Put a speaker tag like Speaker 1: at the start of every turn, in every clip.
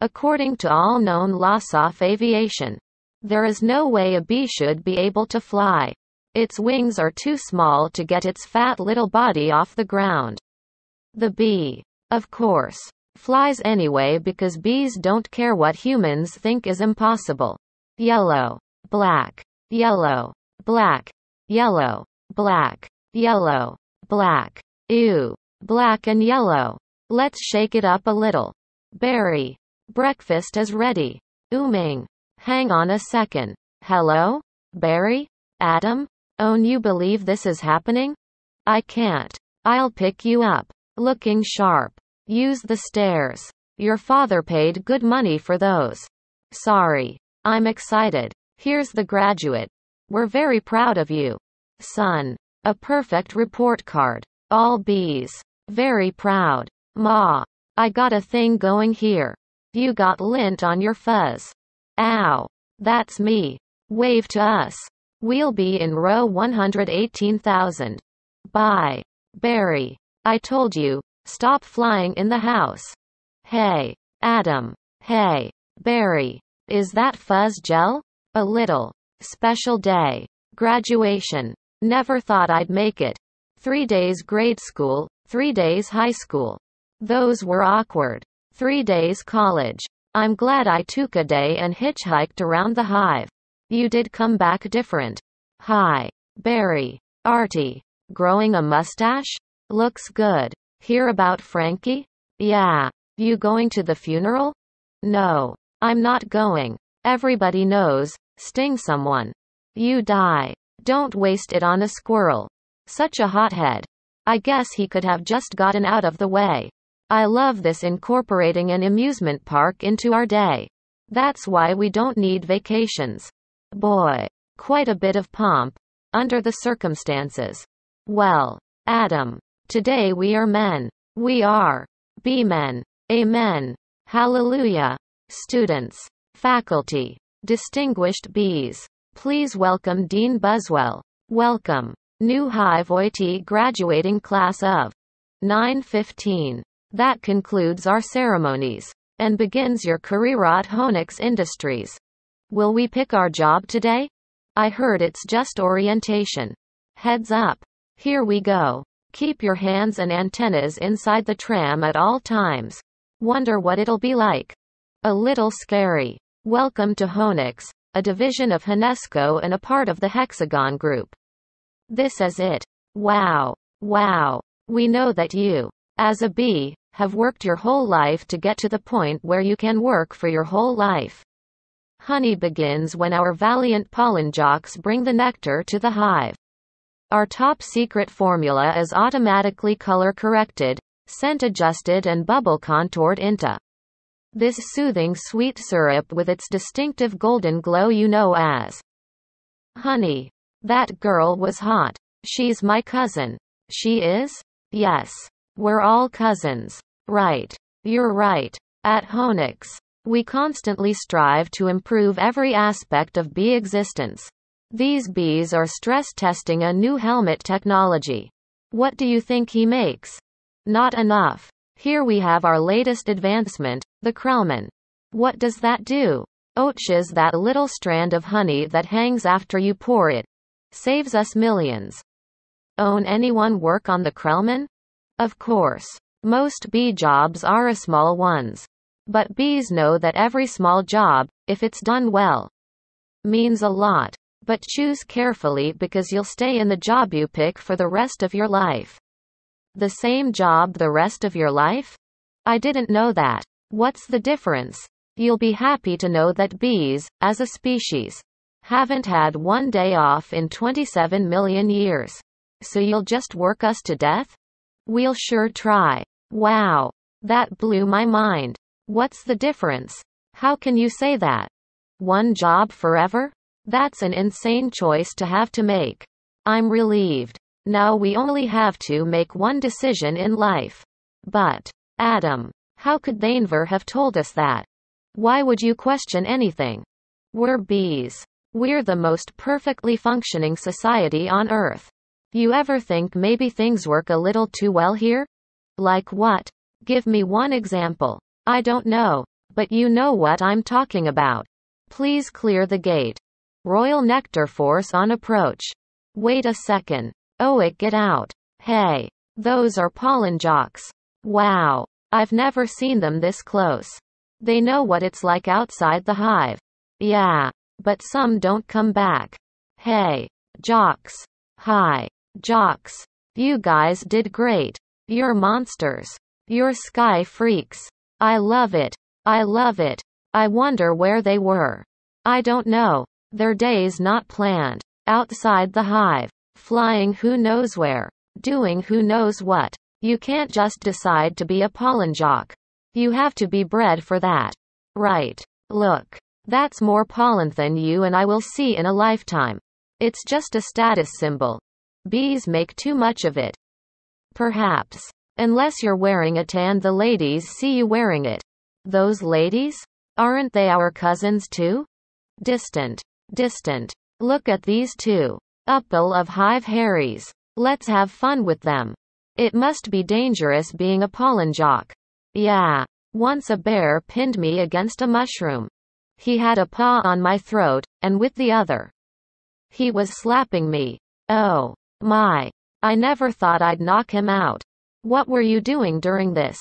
Speaker 1: According to all known laws of aviation, there is no way a bee should be able to fly. Its wings are too small to get its fat little body off the ground. The bee, of course, flies anyway because bees don't care what humans think is impossible. Yellow, black, yellow, black, yellow, black, yellow, black. Ew, black and yellow. Let's shake it up a little. Barry, breakfast is ready. Ooming. Hang on a second. Hello? Barry? Adam? Oh, you believe this is happening? I can't. I'll pick you up. Looking sharp. Use the stairs. Your father paid good money for those. Sorry. I'm excited. Here's the graduate. We're very proud of you. Son. A perfect report card. All B's. Very proud. Ma. I got a thing going here. You got lint on your fuzz. Ow. That's me. Wave to us. We'll be in row 118,000. Bye. Barry. I told you, stop flying in the house. Hey, Adam. Hey, Barry. Is that fuzz gel? A little. Special day. Graduation. Never thought I'd make it. 3 days grade school, 3 days high school. Those were awkward. 3 days college. I'm glad I took a day and hitchhiked around the hive. You did come back different. Hi. Barry. Artie. Growing a mustache? Looks good. Hear about Frankie? Yeah. You going to the funeral? No. I'm not going. Everybody knows. Sting someone. You die. Don't waste it on a squirrel. Such a hothead. I guess he could have just gotten out of the way. I love this incorporating an amusement park into our day. That's why we don't need vacations. Boy. Quite a bit of pomp. Under the circumstances. Well, Adam. Today we are men. We are. Be men. Amen. Hallelujah. Students. Faculty. Distinguished bees. Please welcome Dean Buswell. Welcome. New Hive OIT graduating class of 9:15. That concludes our ceremonies. And begins your career at Honix Industries. Will we pick our job today? I heard it's just orientation. Heads up. Here we go. Keep your hands and antennas inside the tram at all times. Wonder what it'll be like. A little scary. Welcome to Honix, a division of Hanesco and a part of the Hexagon Group. This is it. Wow. Wow. We know that you, as a bee, have worked your whole life to get to the point where you can work for your whole life. Honey begins when our valiant pollen jocks bring the nectar to the hive. Our top secret formula is automatically color corrected, scent adjusted and bubble contoured into this soothing sweet syrup with its distinctive golden glow you know as honey. That girl was hot. She's my cousin. She is? Yes. We're all cousins. Right. You're right. At Honix, we constantly strive to improve every aspect of bee existence. These bees are stress testing a new helmet technology. What do you think he makes? Not enough. Here we have our latest advancement, the Krellman. What does that do? Oaches that little strand of honey that hangs after you pour it. Saves us millions. Own anyone work on the Krellman? Of course. Most bee jobs are small ones. But bees know that every small job, if it's done well, means a lot. But choose carefully because you'll stay in the job you pick for the rest of your life. The same job the rest of your life? I didn't know that. What's the difference? You'll be happy to know that bees, as a species, haven't had one day off in 27 million years. So you'll just work us to death? We'll sure try. Wow. That blew my mind. What's the difference? How can you say that? One job forever? That's an insane choice to have to make. I'm relieved. Now we only have to make one decision in life. But, Adam, how could they never have told us that? Why would you question anything? We're bees. We're the most perfectly functioning society on Earth. You ever think maybe things work a little too well here? Like what? Give me one example. I don't know. But you know what I'm talking about. Please clear the gate. Royal Nectar Force on approach. Wait a second. Oh, get out. Hey. Those are pollen jocks. Wow. I've never seen them this close. They know what it's like outside the hive. Yeah. But some don't come back. Hey. Jocks. Hi. Jocks. You guys did great. You're monsters. You're sky freaks. I love it. I love it. I wonder where they were. I don't know. Their days not planned. Outside the hive. Flying who knows where. Doing who knows what. You can't just decide to be a pollen jock. You have to be bred for that. Right. Look. That's more pollen than you and I will see in a lifetime. It's just a status symbol. Bees make too much of it. Perhaps. Unless you're wearing a tan, the ladies see you wearing it. Those ladies? Aren't they our cousins too? Distant. Distant. Look at these two. Couple of hive Harrys. Let's have fun with them. It must be dangerous being a pollen jock. Yeah. Once a bear pinned me against a mushroom. He had a paw on my throat, and with the other, he was slapping me. Oh. My. I never thought I'd knock him out. What were you doing during this?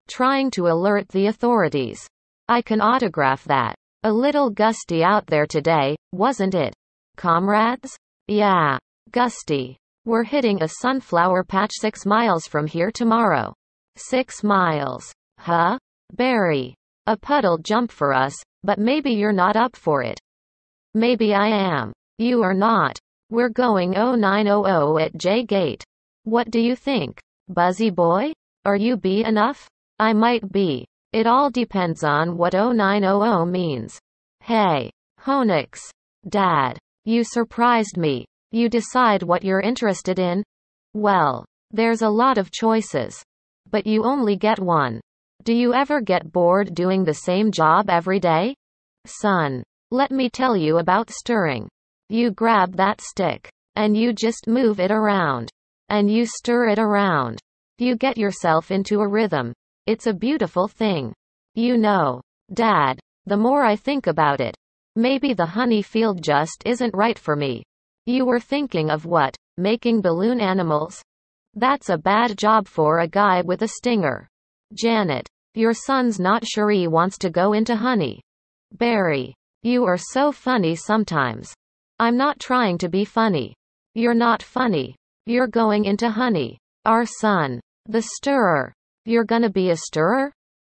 Speaker 1: Trying to alert the authorities. I can autograph that. A little gusty out there today, wasn't it? Comrades? Yeah. Gusty. We're hitting a sunflower patch 6 miles from here tomorrow. 6 miles. Huh? Barry. A puddle jump for us, but maybe you're not up for it. Maybe I am. You are not. We're going 0900 at J Gate. What do you think? Buzzy boy? Are you B enough? I might be. It all depends on what 0900 means. Hey. Honix. Dad. You surprised me. You decide what you're interested in? Well, there's a lot of choices. But you only get one. Do you ever get bored doing the same job every day? Son. Let me tell you about stirring. You grab that stick. And you just move it around. And you stir it around. You get yourself into a rhythm. It's a beautiful thing. You know, Dad, the more I think about it, maybe the honey field just isn't right for me. You were thinking of what? Making balloon animals? That's a bad job for a guy with a stinger. Janet, your son's not sure he wants to go into honey. Barry, you are so funny sometimes. I'm not trying to be funny. You're not funny. You're going into honey. Our son. The stirrer. You're gonna be a stirrer?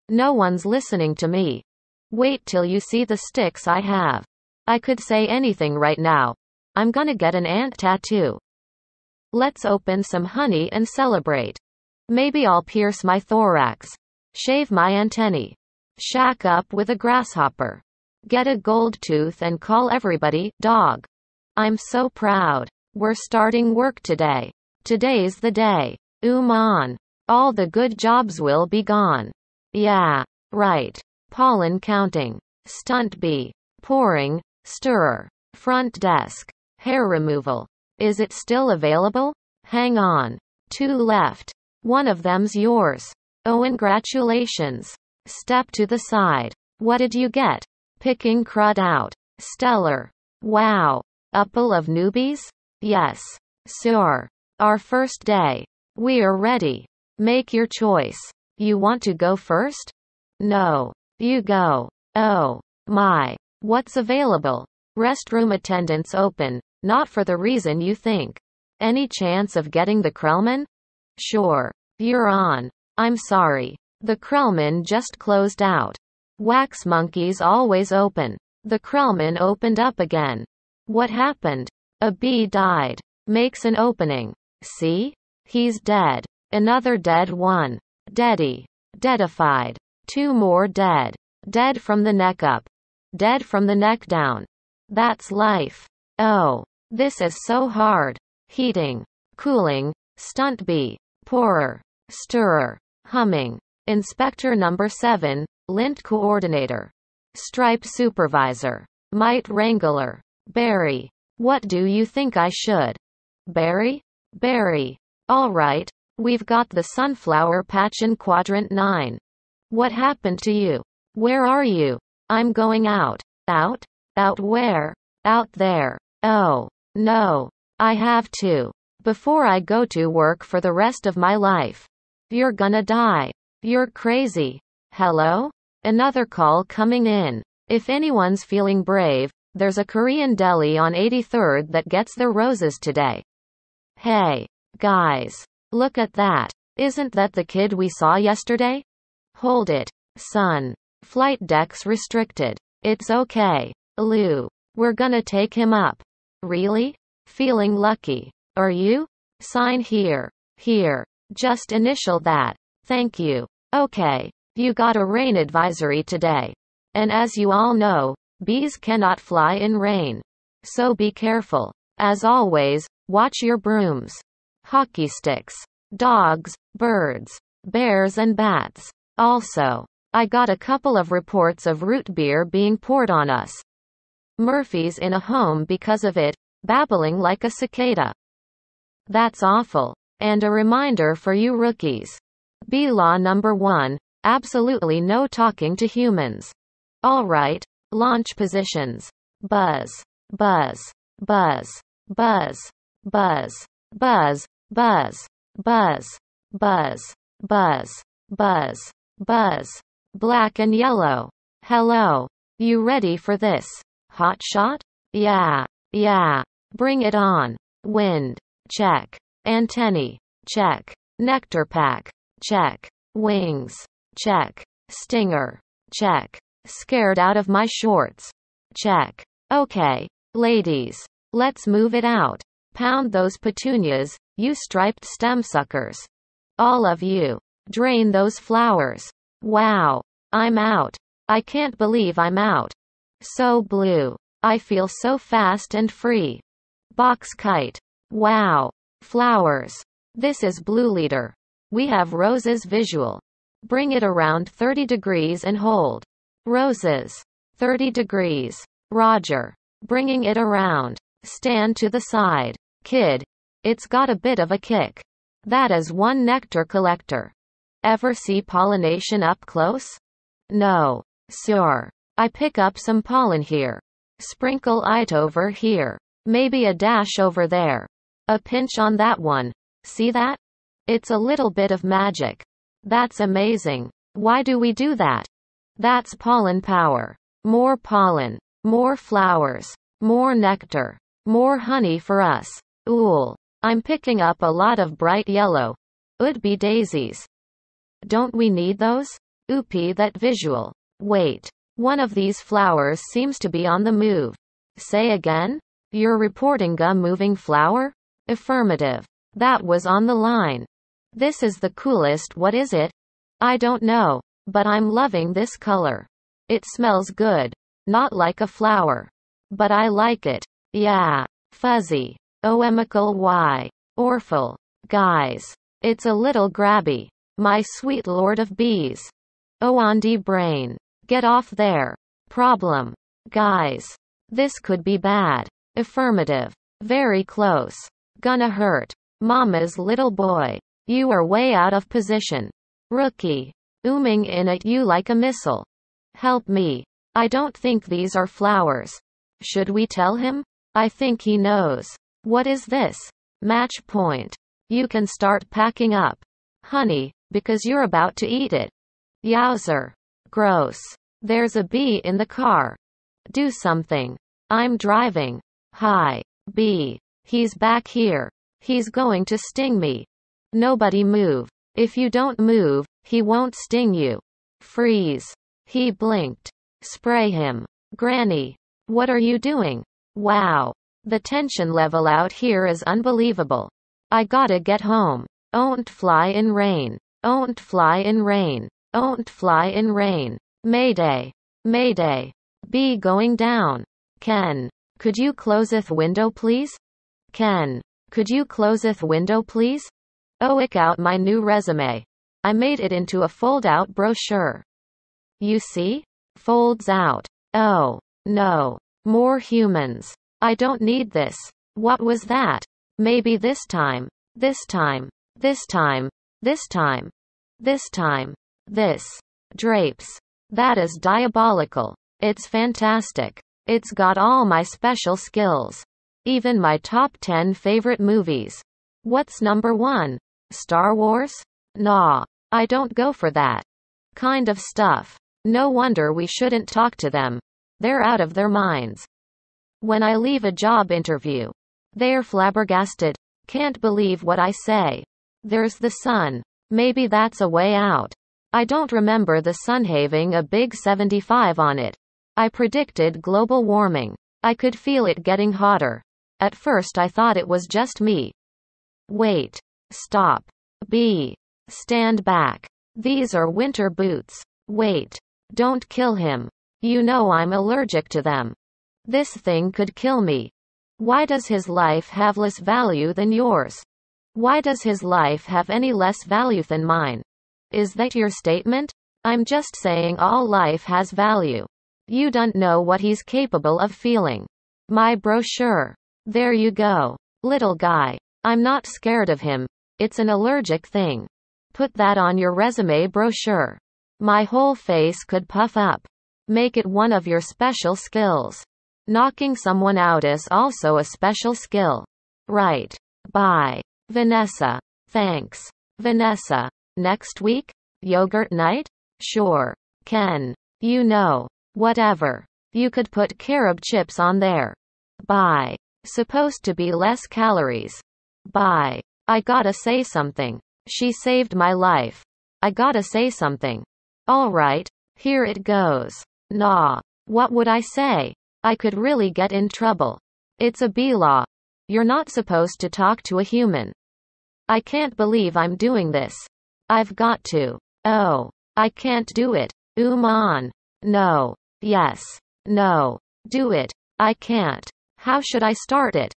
Speaker 1: No one's listening to me. Wait till you see the sticks I have. I could say anything right now. I'm gonna get an ant tattoo. Let's open some honey and celebrate. Maybe I'll pierce my thorax. Shave my antennae. Shack up with a grasshopper. Get a gold tooth and call everybody dog. I'm so proud. We're starting work today. Today's the day. On. All the good jobs will be gone. Yeah. Right. Pollen counting. Stunt bee. Pouring. Stirrer. Front desk. Hair removal. Is it still available? Hang on. 2 left. One of them's yours. Oh, congratulations. Step to the side. What did you get? Picking crud out. Stellar. Wow. Couple of newbies? Yes. Sure. Our first day. We're ready. Make your choice. You want to go first? No. You go. Oh. My. What's available? Restroom attendants open. Not for the reason you think. Any chance of getting the Krellman? Sure. You're on. I'm sorry. The Krellman just closed out. Wax monkeys always open. The Krellman opened up again. What happened? A bee died. Makes an opening. See? He's dead. Another dead one. Deady. Deadified. 2 more dead. Dead from the neck up. Dead from the neck down. That's life. Oh. This is so hard. Heating. Cooling. Stunt bee. Pourer. Stirrer. Humming. Inspector number 7. Lint coordinator. Stripe supervisor. Mite wrangler. Barry. What do you think I should? Barry? Barry. All right. We've got the sunflower patch in quadrant 9. What happened to you? Where are you? I'm going out. Out? Out where? Out there. Oh, no. I have to. Before I go to work for the rest of my life. You're gonna die. You're crazy. Hello? Another call coming in. If anyone's feeling brave, there's a Korean deli on 83rd that gets their roses today. Hey, guys. Look at that. Isn't that the kid we saw yesterday? Hold it, son. Flight decks restricted. It's okay, Lou. We're gonna take him up. Really? Feeling lucky. Are you? Sign here. Here. Just initial that. Thank you. Okay. You got a rain advisory today. And as you all know, bees cannot fly in rain. So be careful. As always, watch your brooms. Hockey sticks. Dogs, birds, bears and bats. Also, I got a couple of reports of root beer being poured on us. Murphy's in a home because of it, babbling like a cicada. That's awful. And a reminder for you rookies. Bee law number 1, absolutely no talking to humans. Alright, launch positions. Buzz, buzz, buzz, buzz, buzz, buzz, buzz, buzz, buzz, buzz, buzz, buzz, black and yellow. Hello. You ready for this? Hot shot? Yeah, yeah. Bring it on. Wind. Check. Antennae. Check. Nectar pack. Check. Wings. Check. Stinger. Check. Scared out of my shorts. Check. Okay, ladies. Let's move it out. Pound those petunias, you striped stem suckers. All of you. Drain those flowers. Wow. I'm out. I can't believe I'm out. So blue. I feel so fast and free. Box kite. Wow. Flowers. This is Blue Leader. We have roses visual. Bring it around 30 degrees and hold. Roses. 30 degrees. Roger. Bringing it around. Stand to the side. Kid. It's got a bit of a kick. That is one nectar collector. Ever see pollination up close? No. Sure. I pick up some pollen here. Sprinkle it over here. Maybe a dash over there. A pinch on that one. See that? It's a little bit of magic. That's amazing. Why do we do that? That's pollen power. More pollen. More flowers. More nectar. More honey for us. Ooh. I'm picking up a lot of bright yellow. Would be daisies. Don't we need those? Oopie, that visual. Wait. One of these flowers seems to be on the move. Say again? You're reporting a moving flower? Affirmative. That was on the line. This is the coolest. What is it? I don't know, but I'm loving this color. It smells good. Not like a flower. But I like it. Yeah. Fuzzy. Oemical Y. Orphle. Guys. It's a little grabby. My sweet lord of bees. Oandi brain. Get off there. Problem. Guys. This could be bad. Affirmative. Very close. Gonna hurt. Mama's little boy. You are way out of position. Rookie. Ooming in at you like a missile. Help me. I don't think these are flowers. Should we tell him? I think he knows. What is this? Match point. You can start packing up. Honey, because you're about to eat it. Yowzer. Gross. There's a bee in the car. Do something. I'm driving. Hi, bee. He's back here. He's going to sting me. Nobody move. If you don't move, he won't sting you. Freeze. He blinked. Spray him. Granny. What are you doing? Wow. The tension level out here is unbelievable. I gotta get home. Don't fly in rain. Don't fly in rain. Don't fly in rain. Mayday. Mayday. Bee going down. Ken. Could you closeth window please? Ken. Could you closeth window please? Ick out my new resume. I made it into a fold-out brochure. You see? Folds out. Oh, no. More humans. I don't need this. What was that? Maybe this time. This time. This time. This time. This time. This. Drapes. That is diabolical. It's fantastic. It's got all my special skills. Even my top 10 favorite movies. What's number 1? Star Wars? Nah. I don't go for that kind of stuff. No wonder we shouldn't talk to them. They're out of their minds. When I leave a job interview, they're flabbergasted. Can't believe what I say. There's the sun. Maybe that's a way out. I don't remember the sun having a big 75 on it. I predicted global warming. I could feel it getting hotter. At first I thought it was just me. Wait. Stop. B. Stand back. These are winter boots. Wait. Don't kill him. You know I'm allergic to them. This thing could kill me. Why does his life have less value than yours? Why does his life have any less value than mine? Is that your statement? I'm just saying all life has value. You don't know what he's capable of feeling. My brochure. There you go. Little guy. I'm not scared of him. It's an allergic thing. Put that on your resume brochure. My whole face could puff up. Make it one of your special skills. Knocking someone out is also a special skill. Right. Bye. Vanessa. Thanks. Vanessa. Next week? Yogurt night? Sure. Ken. You know. Whatever. You could put carob chips on there. Bye. Supposed to be less calories. Bye. I gotta say something. She saved my life. I gotta say something. Alright. Here it goes. Nah. What would I say? I could really get in trouble. It's a B-law. You're not supposed to talk to a human. I can't believe I'm doing this. I've got to. Oh. I can't do it. On. No. Yes. No. Do it. I can't. How should I start it?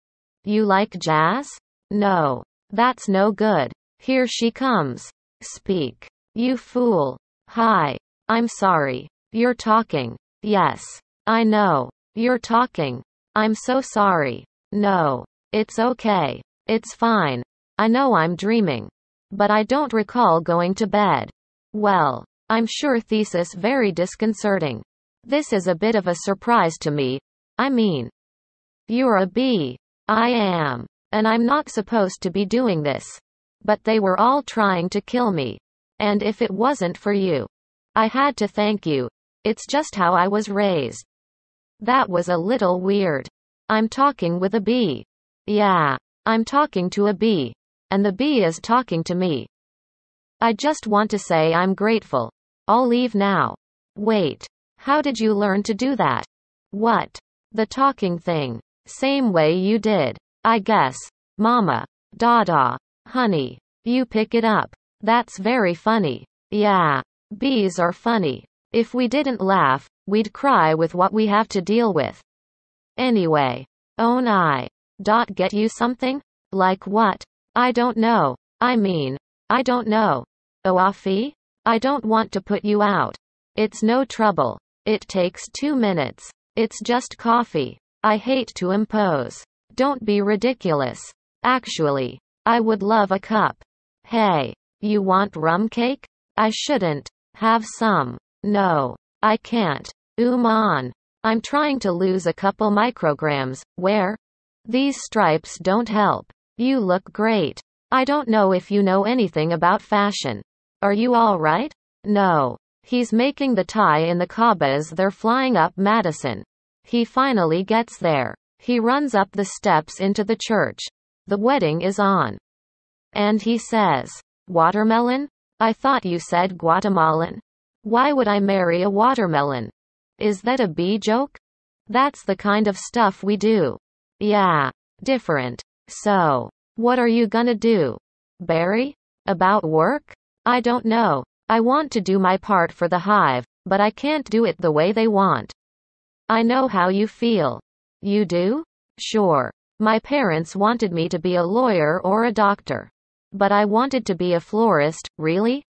Speaker 1: You like jazz? No. That's no good. Here she comes. Speak. You fool. Hi. I'm sorry. You're talking. Yes. I know. You're talking. I'm so sorry. No. It's okay. It's fine. I know I'm dreaming. But I don't recall going to bed. Well, I'm sure thesis very disconcerting. This is a bit of a surprise to me. I mean, you're a B. I am. And I'm not supposed to be doing this. But they were all trying to kill me. And if it wasn't for you, I had to thank you. It's just how I was raised. That was a little weird. I'm talking with a bee. Yeah. I'm talking to a bee. And the bee is talking to me. I just want to say I'm grateful. I'll leave now. Wait. How did you learn to do that? What? The talking thing. Same way you did. I guess. Mama. Dada. Honey. You pick it up. That's very funny. Yeah. Bees are funny. If we didn't laugh, we'd cry with what we have to deal with. Anyway. Own I. Get you something? Like what? I don't know. I mean, I don't know. Oafi? I don't want to put you out. It's no trouble. It takes 2 minutes. It's just coffee. I hate to impose. Don't be ridiculous. Actually, I would love a cup. Hey, you want rum cake? I shouldn't. Have some. No, I can't. On. I'm trying to lose a couple micrograms. Where? These stripes don't help. You look great. I don't know if you know anything about fashion. Are you all right? No. He's making the tie in the Kaabas. They're flying up Madison. He finally gets there. He runs up the steps into the church. The wedding is on. And he says, watermelon? I thought you said Guatemalan. Why would I marry a watermelon? Is that a bee joke? That's the kind of stuff we do. Yeah. Different. So, what are you gonna do? Barry? About work? I don't know. I want to do my part for the hive, but I can't do it the way they want. I know how you feel. You do? Sure. My parents wanted me to be a lawyer or a doctor. But I wanted to be a florist. Really?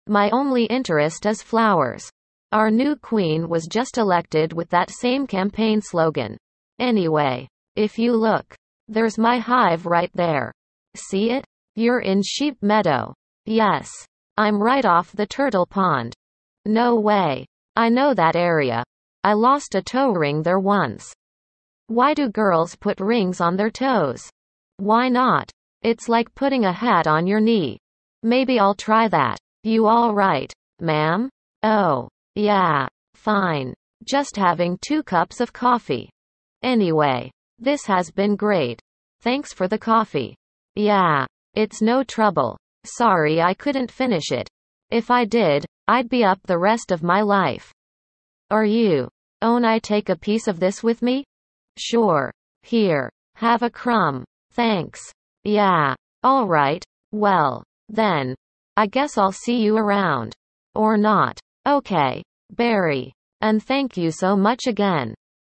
Speaker 1: My only interest is flowers. Our new queen was just elected with that same campaign slogan. Anyway, if you look, there's my hive right there. See it? You're in Sheep Meadow. Yes. I'm right off the turtle pond. No way. I know that area. I lost a toe ring there once. Why do girls put rings on their toes? Why not? It's like putting a hat on your knee. Maybe I'll try that. You all right, ma'am? Oh, yeah, fine. Just having 2 cups of coffee. Anyway, this has been great. Thanks for the coffee. Yeah, it's no trouble. Sorry I couldn't finish it. If I did, I'd be up the rest of my life. Are you? Own I take a piece of this with me? Sure. Here. Have a crumb. Thanks. Yeah. All right. Well, then. I guess I'll see you around. Or not. Okay. Barry. And thank you so much again.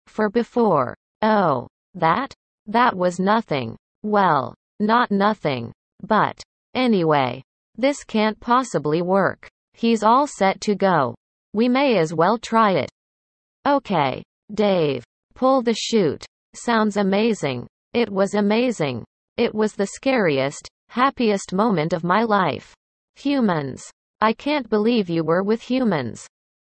Speaker 1: For before. Oh. That? That was nothing. Well, not nothing. But. Anyway. This can't possibly work. He's all set to go. We may as well try it. Okay. Dave. Pull the chute. Sounds amazing. It was amazing. It was the scariest, happiest moment of my life. Humans. I can't believe you were with humans.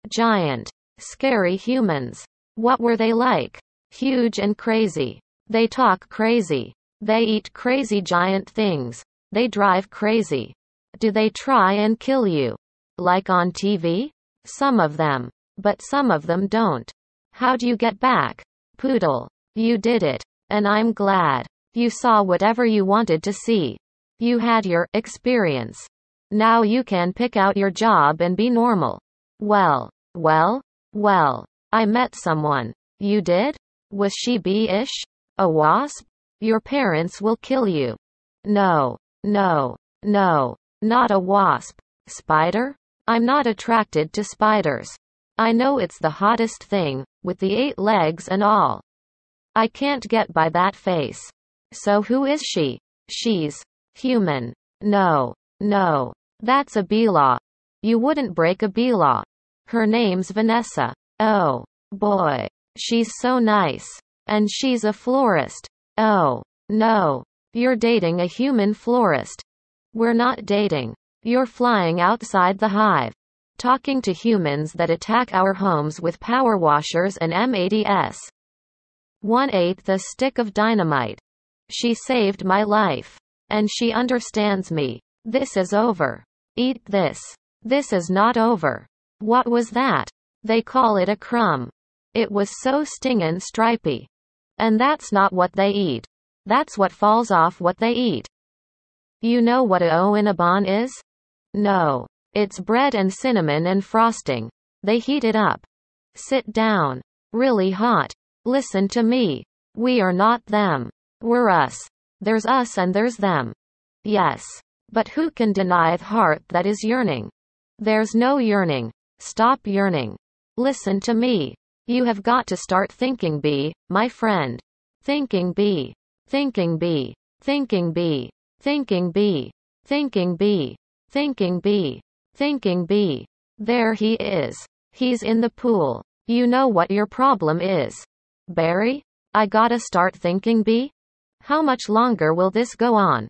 Speaker 1: Giant. Scary humans. What were they like? Huge and crazy. They talk crazy. They eat crazy giant things. They drive crazy. Do they try and kill you? Like on TV? Some of them. But some of them don't. How'd you get back? Poodle. You did it. And I'm glad. You saw whatever you wanted to see. You had your experience. Now you can pick out your job and be normal. Well. I met someone. You did? Was she bee-ish? A wasp? Your parents will kill you. No. Not a wasp. Spider? I'm not attracted to spiders. I know it's the hottest thing, with the 8 legs and all. I can't get by that face. So who is she? She's human. No. That's a bee-law. You wouldn't break a bee-law. Her name's Vanessa. Oh, boy. She's so nice. And she's a florist. Oh, no. You're dating a human florist. We're not dating. You're flying outside the hive. Talking to humans that attack our homes with power washers and M80s. 1/8 a stick of dynamite. She saved my life. And she understands me. This is over. Eat this. This is not over. What was that? They call it a crumb. It was so stingin' stripy. And that's not what they eat. That's what falls off what they eat. You know what a O in a bon is? No. It's bread and cinnamon and frosting. They heat it up. Sit down. Really hot. Listen to me. We are not them. We're us. There's us and there's them. Yes. But who can deny the heart that is yearning? There's no yearning. Stop yearning. Listen to me. You have got to start thinking B, my friend. Thinking B. Thinking B. Thinking B. Thinking B. Thinking B. Thinking B. Thinking B. There he is. He's in the pool. You know what your problem is. Barry? I gotta start thinking B? How much longer will this go on?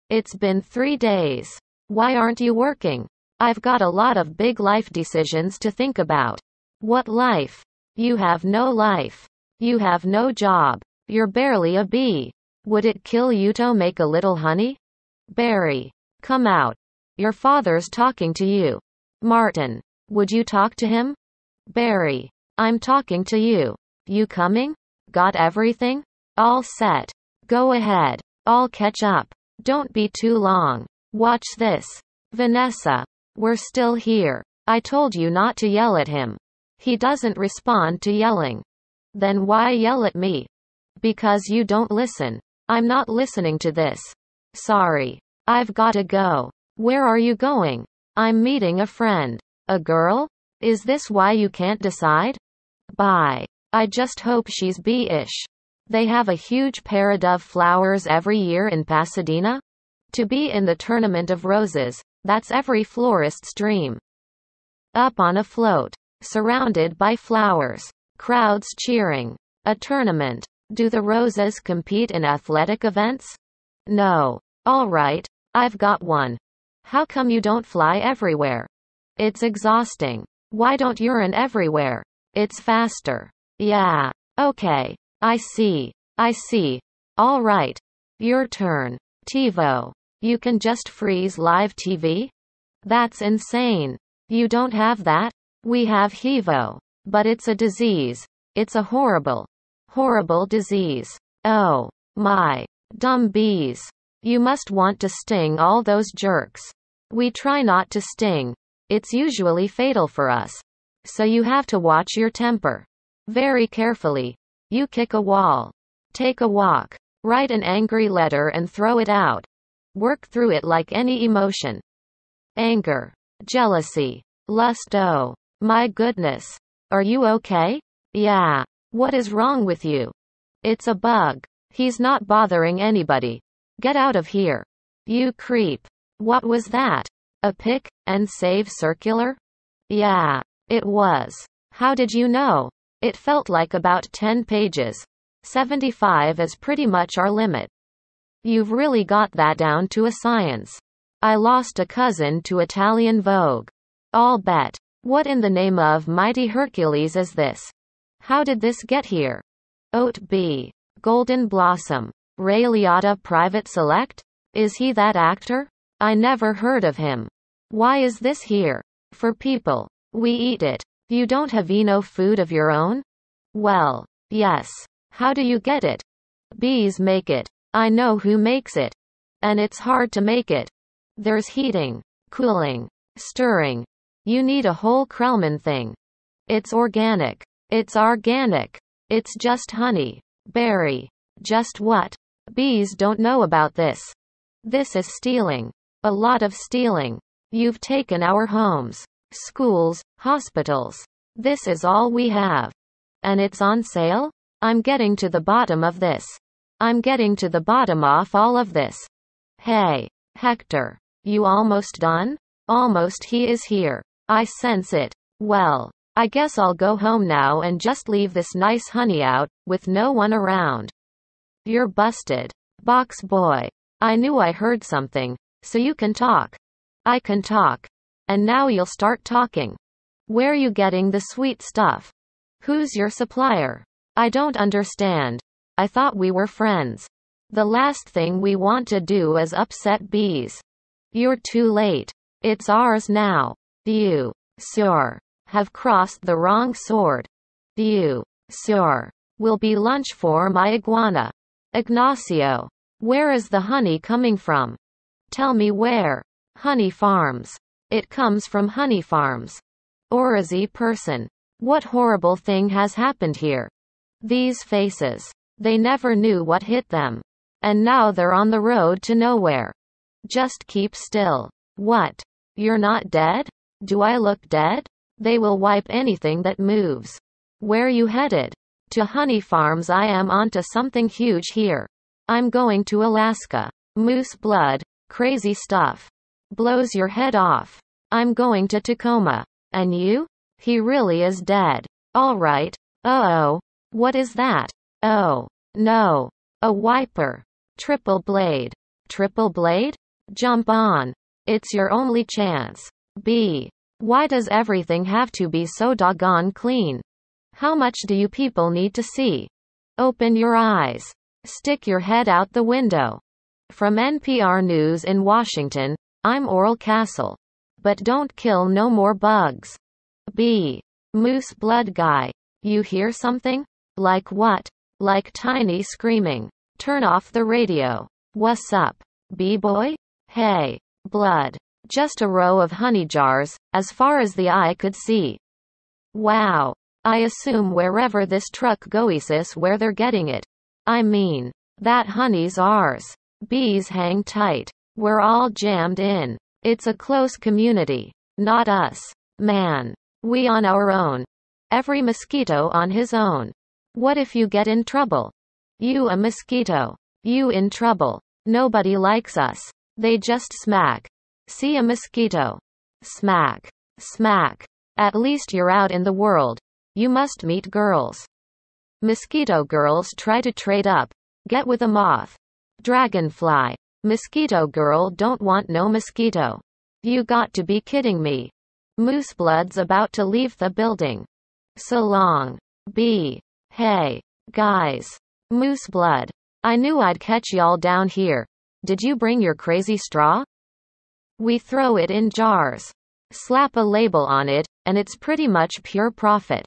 Speaker 1: It's been 3 days. Why aren't you working? I've got a lot of big life decisions to think about. What life? You have no life. You have no job. You're barely a bee. Would it kill you to make a little honey? Barry. Come out. Your father's talking to you. Martin. Would you talk to him? Barry. I'm talking to you. You coming? Got everything? All set. Go ahead. I'll catch up. Don't be too long. Watch this. Vanessa. We're still here. I told you not to yell at him. He doesn't respond to yelling. Then why yell at me? Because you don't listen. I'm not listening to this. Sorry. I've gotta go. Where are you going? I'm meeting a friend. A girl? Is this why you can't decide? Bye. I just hope she's bee-ish. They have a huge parade of flowers every year in Pasadena? To be in the Tournament of Roses, that's every florist's dream. Up on a float. Surrounded by flowers. Crowds cheering. A tournament. Do the roses compete in athletic events? No. All right. I've got one. How come you don't fly everywhere? It's exhausting. Why don't urine everywhere? It's faster. Yeah. Okay. I see. I see. All right. Your turn. TiVo. You can just freeze live TV? That's insane. You don't have that? We have HEVO. But it's a disease. It's a horrible, horrible disease. Oh. My. Dumb bees. You must want to sting all those jerks. We try not to sting. It's usually fatal for us. So you have to watch your temper. Very carefully. You kick a wall. Take a walk. Write an angry letter and throw it out. Work through it like any emotion. Anger. Jealousy. Lust. Oh. My goodness. Are you okay? Yeah. What is wrong with you? It's a bug. He's not bothering anybody. Get out of here. You creep. What was that? A pick and save circular? Yeah. It was. How did you know? It felt like about 10 pages. 75 is pretty much our limit. You've really got that down to a science. I lost a cousin to Italian Vogue. I'll bet. What in the name of mighty Hercules is this? How did this get here? Oat B. Golden Blossom. Ray Liotta Private Select? Is he that actor? I never heard of him. Why is this here? For people. We eat it. You don't have eno food of your own? Well, yes. How do you get it? Bees make it. I know who makes it. And it's hard to make it. There's heating, cooling, stirring. You need a whole Krellman thing. It's organic. It's organic. It's just honey. Berry. Just what? Bees don't know about this. This is stealing. A lot of stealing. You've taken our homes, schools, hospitals. This is all we have. And it's on sale? I'm getting to the bottom of this. I'm getting to the bottom of all of this. Hey, Hector. You almost done? Almost. He is here. I sense it. Well, I guess I'll go home now and just leave this nice honey out, with no one around. You're busted. Box boy. I knew I heard something. So you can talk. I can talk. And now you'll start talking. Where you getting the sweet stuff? Who's your supplier? I don't understand. I thought we were friends. The last thing we want to do is upset bees. You're too late. It's ours now. You, sir, have crossed the wrong sword. You, sir, will be lunch for my iguana. Ignacio. Where is the honey coming from? Tell me where. Honey farms. It comes from honey farms. Orazi person. What horrible thing has happened here? These faces. They never knew what hit them. And now they're on the road to nowhere. Just keep still. What? You're not dead? Do I look dead? They will wipe anything that moves. Where you headed? To honey farms. I am onto something huge here. I'm going to Alaska. Moose blood. Crazy stuff. Blows your head off. I'm going to Tacoma. And you? He really is dead. All right. Uh-oh. What is that? Oh. No. A wiper. Triple blade. Triple blade? Jump on. It's your only chance. B. Why does everything have to be so doggone clean? How much do you people need to see? Open your eyes. Stick your head out the window. From NPR News in Washington, I'm Oral Castle. But don't kill no more bugs. B. Moose blood guy. You hear something? Like what? Like tiny screaming. Turn off the radio. What's up? B-boy? Hey. Blood. Just a row of honey jars, as far as the eye could see. Wow. I assume wherever this truck goes is where they're getting it. I mean, that honey's ours. Bees hang tight. We're all jammed in. It's a close community. Not us. Man. We on our own. Every mosquito on his own. What if you get in trouble? You a mosquito. You in trouble. Nobody likes us. They just smack. See a mosquito. Smack. Smack. At least you're out in the world. You must meet girls. Mosquito girls try to trade up. Get with a moth. Dragonfly. Mosquito girl don't want no mosquito. You got to be kidding me. Mooseblood's about to leave the building. So long. B. Hey. Guys. Mooseblood. I knew I'd catch y'all down here. Did you bring your crazy straw? We throw it in jars. Slap a label on it, and it's pretty much pure profit.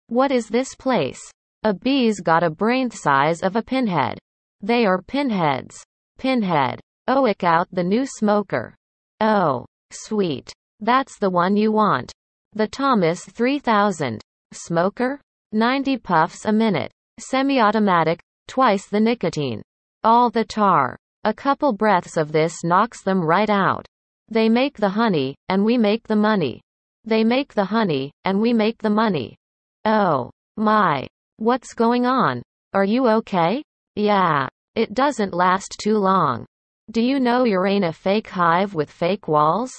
Speaker 1: What is this place? A bee's got a brain size of a pinhead. They are pinheads. Pinhead. Oick out the new smoker. Oh. Sweet. That's the one you want. The Thomas 3000. Smoker? 90 puffs a minute. Semi-automatic, twice the nicotine. All the tar. A couple breaths of this knocks them right out. They make the honey, and we make the money. They make the honey, and we make the money. Oh. My. What's going on? Are you okay? Yeah. It doesn't last too long. Do you know you're in a fake hive with fake walls?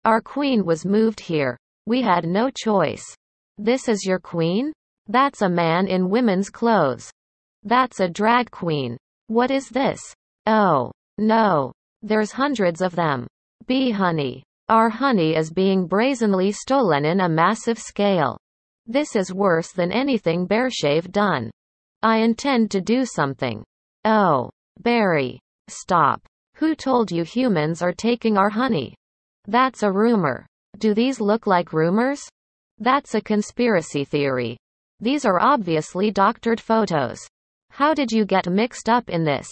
Speaker 1: Our queen was moved here. We had no choice. This is your queen? That's a man in women's clothes. That's a drag queen. What is this? Oh. No. There's hundreds of them. Bee honey. Our honey is being brazenly stolen in a massive scale. This is worse than anything Bearshave done. I intend to do something. Oh. Barry. Stop. Who told you humans are taking our honey? That's a rumor. Do these look like rumors? That's a conspiracy theory. These are obviously doctored photos. How did you get mixed up in this?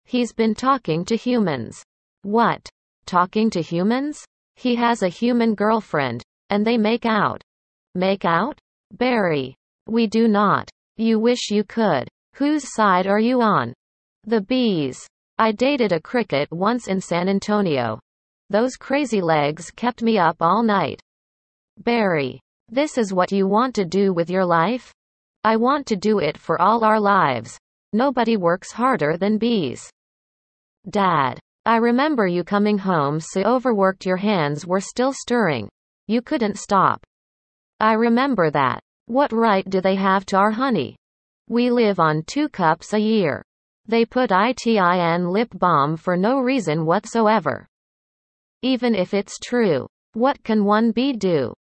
Speaker 1: He's been talking to humans. What? Talking to humans? He has a human girlfriend, and they make out. Make out? Barry. We do not. You wish you could. Whose side are you on? The bees. I dated a cricket once in San Antonio. Those crazy legs kept me up all night. Barry. This is what you want to do with your life? I want to do it for all our lives. Nobody works harder than bees. Dad. I remember you coming home so overworked your hands were still stirring. You couldn't stop. I remember that. What right do they have to our honey? We live on 2 cups a year. They put it lip balm for no reason whatsoever. Even if it's true, what can one bee do?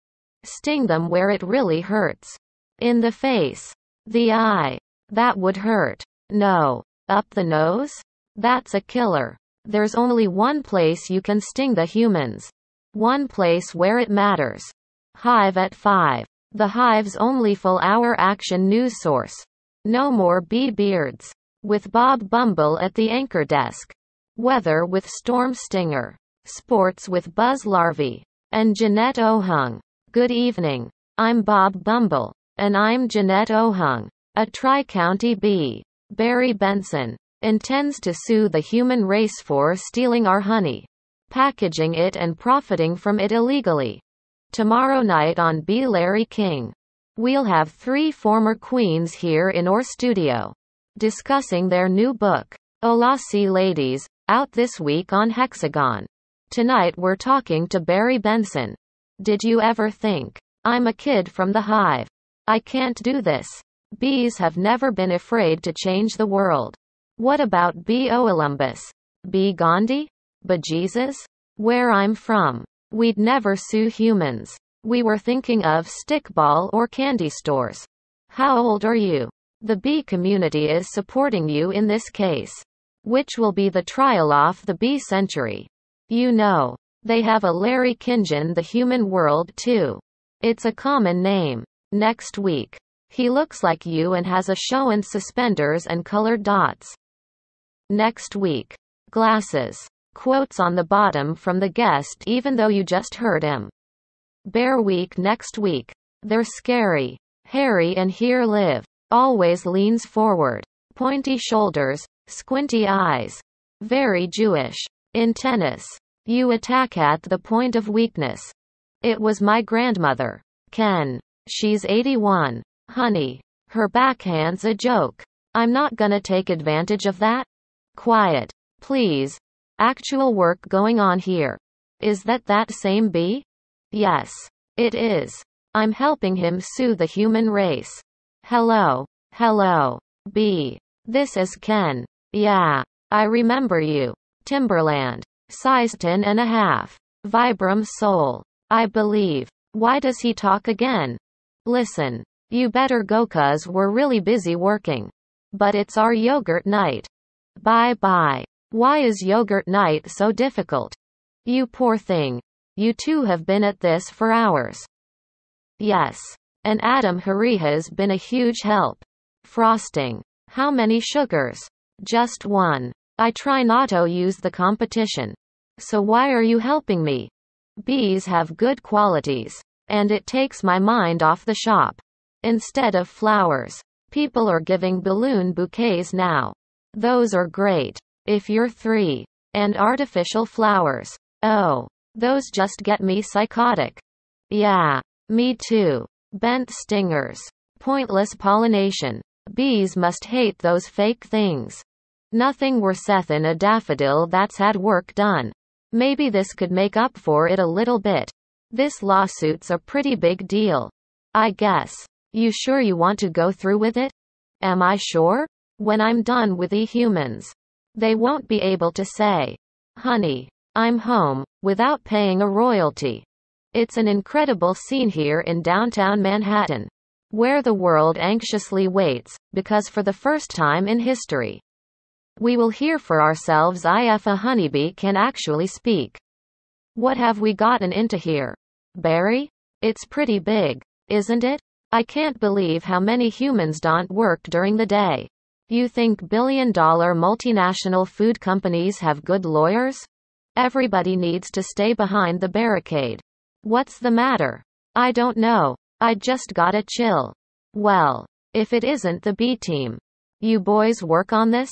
Speaker 1: Sting them where it really hurts. In the face. The eye. That would hurt. No. Up the nose? That's a killer. There's only one place you can sting the humans. One place where it matters. Hive at 5. The Hive's only full-hour action news source. No more bee beards. With Bob Bumble at the anchor desk. Weather with Storm Stinger. Sports with Buzz Larvey. And Jeanette Ohung. Good evening. I'm Bob Bumble. And I'm Jeanette Ohung. A Tri-County bee. Barry Benson. Intends to sue the human race for stealing our honey. Packaging it and profiting from it illegally. Tomorrow night on B. Larry King. We'll have 3 former queens here in our studio. Discussing their new book, Olasi Ladies, out this week on Hexagon. Tonight we're talking to Barry Benson. Did you ever think, I'm a kid from the hive? I can't do this. Bees have never been afraid to change the world. What about B. Olympus? B. Gandhi? Bejesus? Where I'm from, we'd never sue humans. We were thinking of stickball or candy stores. How old are you? The bee community is supporting you in this case. Which will be the trial off the bee century. You know, they have a Larry Kingen the human world too. It's a common name. Next week. He looks like you and has a show and suspenders and colored dots. Next week. Glasses. Quotes on the bottom from the guest even though you just heard him. Bear Week next week. They're scary. Hairy and here live. Always leans forward. Pointy shoulders. Squinty eyes. Very Jewish. In tennis. You attack at the point of weakness. It was my grandmother. Ken. She's 81. Honey. Her backhand's a joke. I'm not gonna take advantage of that. Quiet. Please. Actual work going on here. Is that same bee? Yes. It is. I'm helping him sue the human race. Hello. Hello. B. This is Ken. Yeah. I remember you. Timberland. Size 10.5. Vibram Soul. I believe. Why does he talk again? Listen. You better go 'cause we're really busy working. But it's our yogurt night. Bye. Why is yogurt night so difficult? You poor thing. You two have been at this for hours. Yes. And Adam Hari has been a huge help. Frosting. How many sugars? Just one. I try not to use the competition. So why are you helping me? Bees have good qualities. And it takes my mind off the shop. Instead of flowers. People are giving balloon bouquets now. Those are great. If you're 3. And artificial flowers. Oh. Those just get me psychotic. Yeah. Me too. Bent stingers. Pointless pollination. Bees must hate those fake things. Nothing worse than a daffodil that's had work done. Maybe this could make up for it a little bit. This lawsuit's a pretty big deal. I guess. You sure you want to go through with it? Am I sure? When I'm done with the humans, they won't be able to say, "Honey, I'm home," without paying a royalty. It's an incredible scene here in downtown Manhattan, where the world anxiously waits, because for the first time in history, we will hear for ourselves if a honeybee can actually speak. What have we gotten into here? Barry? It's pretty big, isn't it? I can't believe how many humans don't work during the day. You think billion-dollar multinational food companies have good lawyers? Everybody needs to stay behind the barricade. What's the matter? I don't know. I just got a chill. Well, if it isn't the B team. You boys work on this?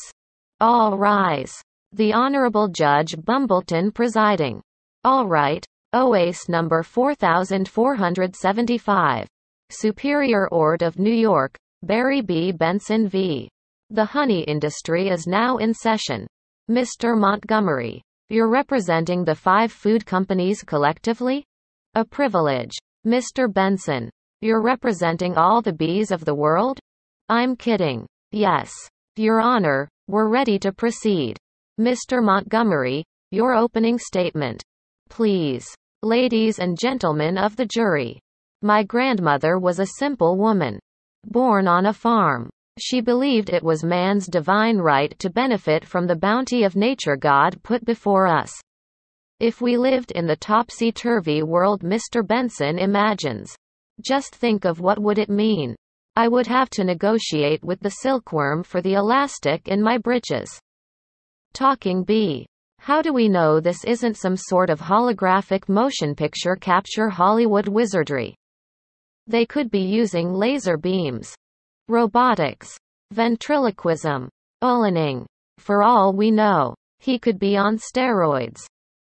Speaker 1: All rise. The Honorable Judge Bumbleton presiding. All right. OAS number 4475. Superior Court of New York, Barry B. Benson v. The honey industry is now in session. Mr. Montgomery, you're representing the 5 food companies collectively? A privilege. Mr. Benson, you're representing all the bees of the world? I'm kidding. Yes. Your Honor, we're ready to proceed. Mr. Montgomery, your opening statement. Please. Ladies and gentlemen of the jury. My grandmother was a simple woman. Born on a farm. She believed it was man's divine right to benefit from the bounty of nature God put before us. If we lived in the topsy-turvy world Mr. Benson imagines, just think of what would it mean. I would have to negotiate with the silkworm for the elastic in my breeches. Talking bee. How do we know this isn't some sort of holographic motion picture capture Hollywood wizardry? They could be using laser beams, robotics, ventriloquism, ulaning. For all we know, he could be on steroids.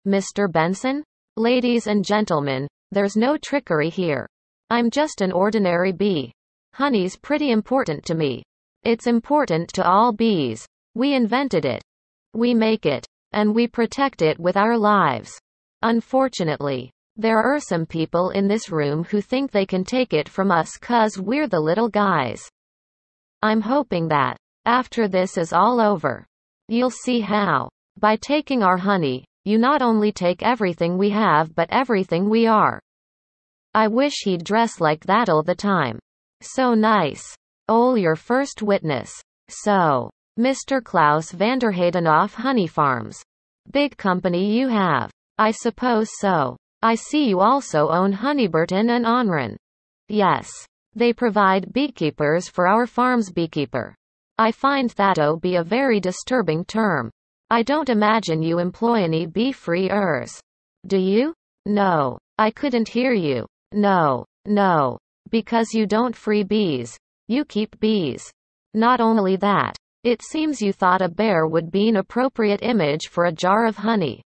Speaker 1: Mr. Benson? Ladies and gentlemen, there's no trickery here. I'm just an ordinary bee. Honey's pretty important to me. It's important to all bees. We invented it. We make it. And we protect it with our lives. Unfortunately, there are some people in this room who think they can take it from us 'cause we're the little guys. I'm hoping that, after this is all over, you'll see how. By taking our honey, you not only take everything we have but everything we are. I wish he'd dress like that all the time. So nice. Your first witness. So, Mr. Klaus Vanderheyden Honey Farms. Big company you have. I suppose so. I see you also own Honeyburton and Onren. Yes. They provide beekeepers for our farm's beekeeper. I find that'll be a very disturbing term. I don't imagine you employ any bee-freeers. Do you? No. I couldn't hear you. No. Because you don't free bees. You keep bees. Not only that, it seems you thought a bear would be an appropriate image for a jar of honey.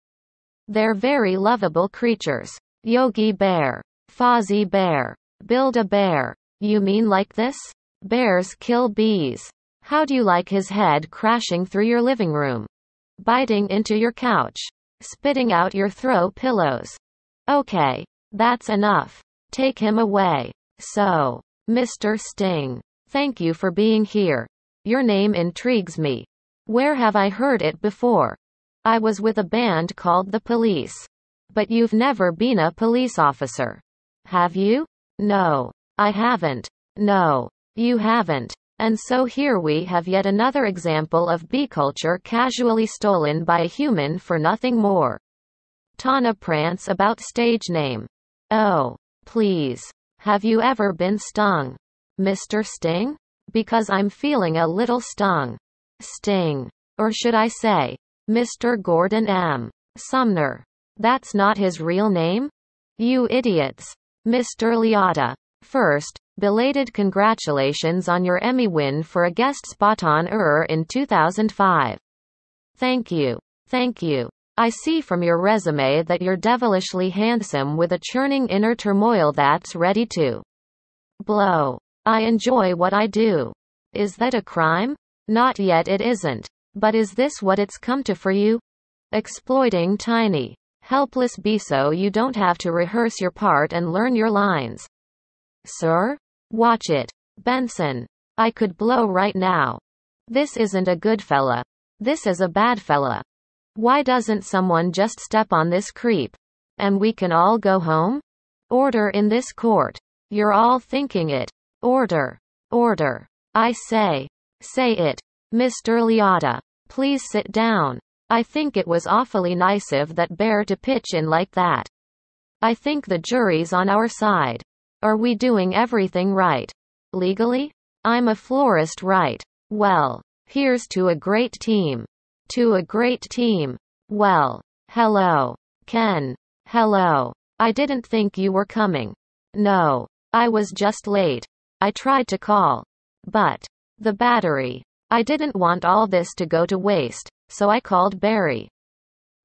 Speaker 1: They're very lovable creatures. Yogi Bear. Fozzie Bear. Build-A-Bear. You mean like this? Bears kill bees. How do you like his head crashing through your living room? Biting into your couch. Spitting out your throw pillows. Okay. That's enough. Take him away. So, Mr. Sting. Thank you for being here. Your name intrigues me. Where have I heard it before? I was with a band called The Police. But you've never been a police officer. Have you? No. I haven't. No. You haven't. And so here we have yet another example of bee culture casually stolen by a human for nothing more. Tana prance about stage name. Oh, please. Have you ever been stung? Mr. Sting? Because I'm feeling a little stung. Sting. Or should I say, Mr. Gordon M. Sumner. That's not his real name? You idiots. Mr. Liotta. First, belated congratulations on your Emmy win for a guest spot on in 2005. Thank you. Thank you. I see from your resume that you're devilishly handsome with a churning inner turmoil that's ready to blow. I enjoy what I do. Is that a crime? Not yet, it isn't. But is this what it's come to for you? Exploiting tiny, helpless bee so you don't have to rehearse your part and learn your lines. Sir? Watch it. Benson. I could blow right now. This isn't a good fella. This is a bad fella. Why doesn't someone just step on this creep? And we can all go home? Order in this court. You're all thinking it. Order. Order. I say. Say it. Mr. Liotta. Please sit down. I think it was awfully nice of that bear to pitch in like that. I think the jury's on our side. Are we doing everything right? Legally? I'm a florist, right? Well, here's to a great team. To a great team. Well, hello. Ken. Hello. I didn't think you were coming. No. I was just late. I tried to call. But the battery. I didn't want all this to go to waste, so I called Barry.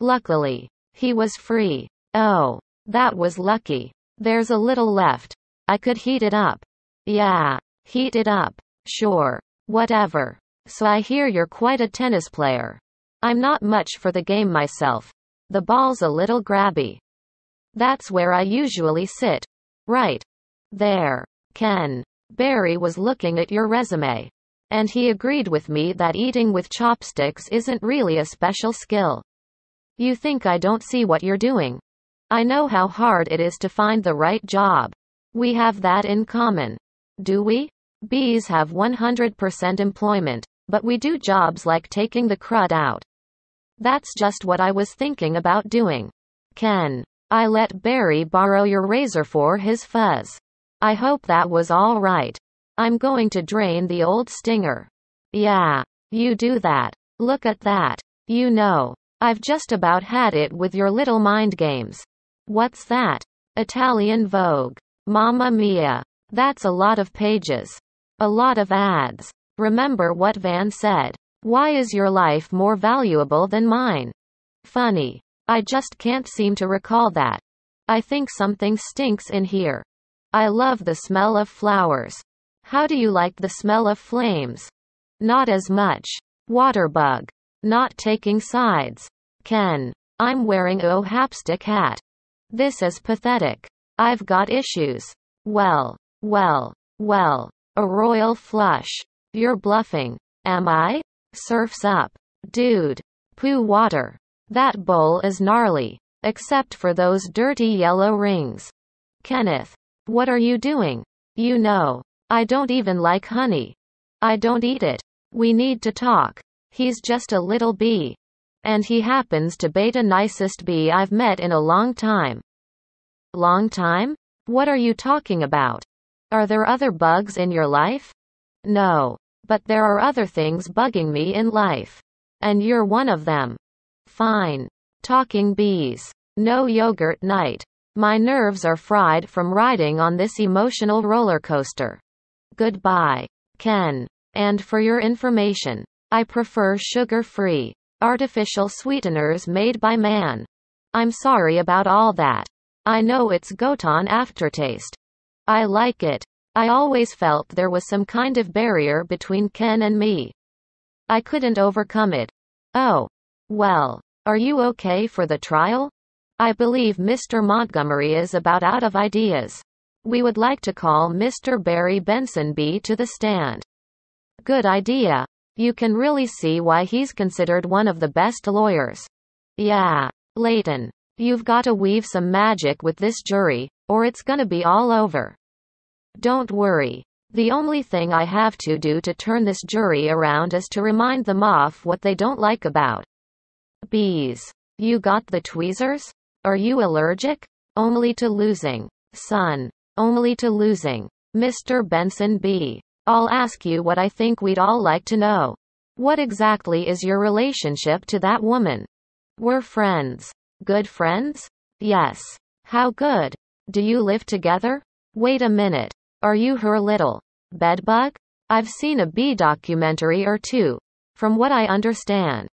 Speaker 1: Luckily, he was free. Oh, that was lucky. There's a little left. I could heat it up. Yeah, heat it up. Sure. Whatever. So I hear you're quite a tennis player. I'm not much for the game myself. The ball's a little grabby. That's where I usually sit. Right. There. Ken. Barry was looking at your resume. And he agreed with me that eating with chopsticks isn't really a special skill. You think I don't see what you're doing? I know how hard it is to find the right job. We have that in common. Do we? Bees have 100% employment, but we do jobs like taking the crud out. That's just what I was thinking about doing. Ken. I let Barry borrow your razor for his fuzz. I hope that was all right. I'm going to drain the old stinger. Yeah. You do that. Look at that. You know. I've just about had it with your little mind games. What's that? Italian Vogue. Mamma mia. That's a lot of pages. A lot of ads. Remember what Van said. Why is your life more valuable than mine? Funny. I just can't seem to recall that. I think something stinks in here. I love the smell of flowers. How do you like the smell of flames? Not as much. Waterbug. Not taking sides. Ken. I'm wearing a hapstick hat. This is pathetic. I've got issues. Well. A royal flush. You're bluffing. Am I? Surf's up. Dude. Poo water. That bowl is gnarly. Except for those dirty yellow rings. Kenneth. What are you doing? You know. I don't even like honey. I don't eat it. We need to talk. He's just a little bee. And he happens to be the nicest bee I've met in a long time. Long time? What are you talking about? Are there other bugs in your life? No. But there are other things bugging me in life. And you're one of them. Fine. Talking bees. No yogurt night. My nerves are fried from riding on this emotional roller coaster. Goodbye. Ken. And for your information, I prefer sugar-free, artificial sweeteners made by man. I'm sorry about all that. I know it's Goton aftertaste. I like it. I always felt there was some kind of barrier between Ken and me. I couldn't overcome it. Oh. Well. Are you okay for the trial? I believe Mr. Montgomery is about out of ideas. We would like to call Mr. Barry Benson B to the stand. Good idea. You can really see why he's considered one of the best lawyers. Yeah. Leighton. You've got to weave some magic with this jury. or it's gonna be all over. Don't worry. The only thing I have to do to turn this jury around is to remind them off what they don't like about bees. You got the tweezers? Are you allergic? Only to losing. Son. Only to losing. Mr. Benson B. I'll ask you what I think we'd all like to know. What exactly is your relationship to that woman? We're friends. Good friends? Yes. How good? Do you live together? Wait a minute. Are you her little bedbug? I've seen a bee documentary or two. From what I understand.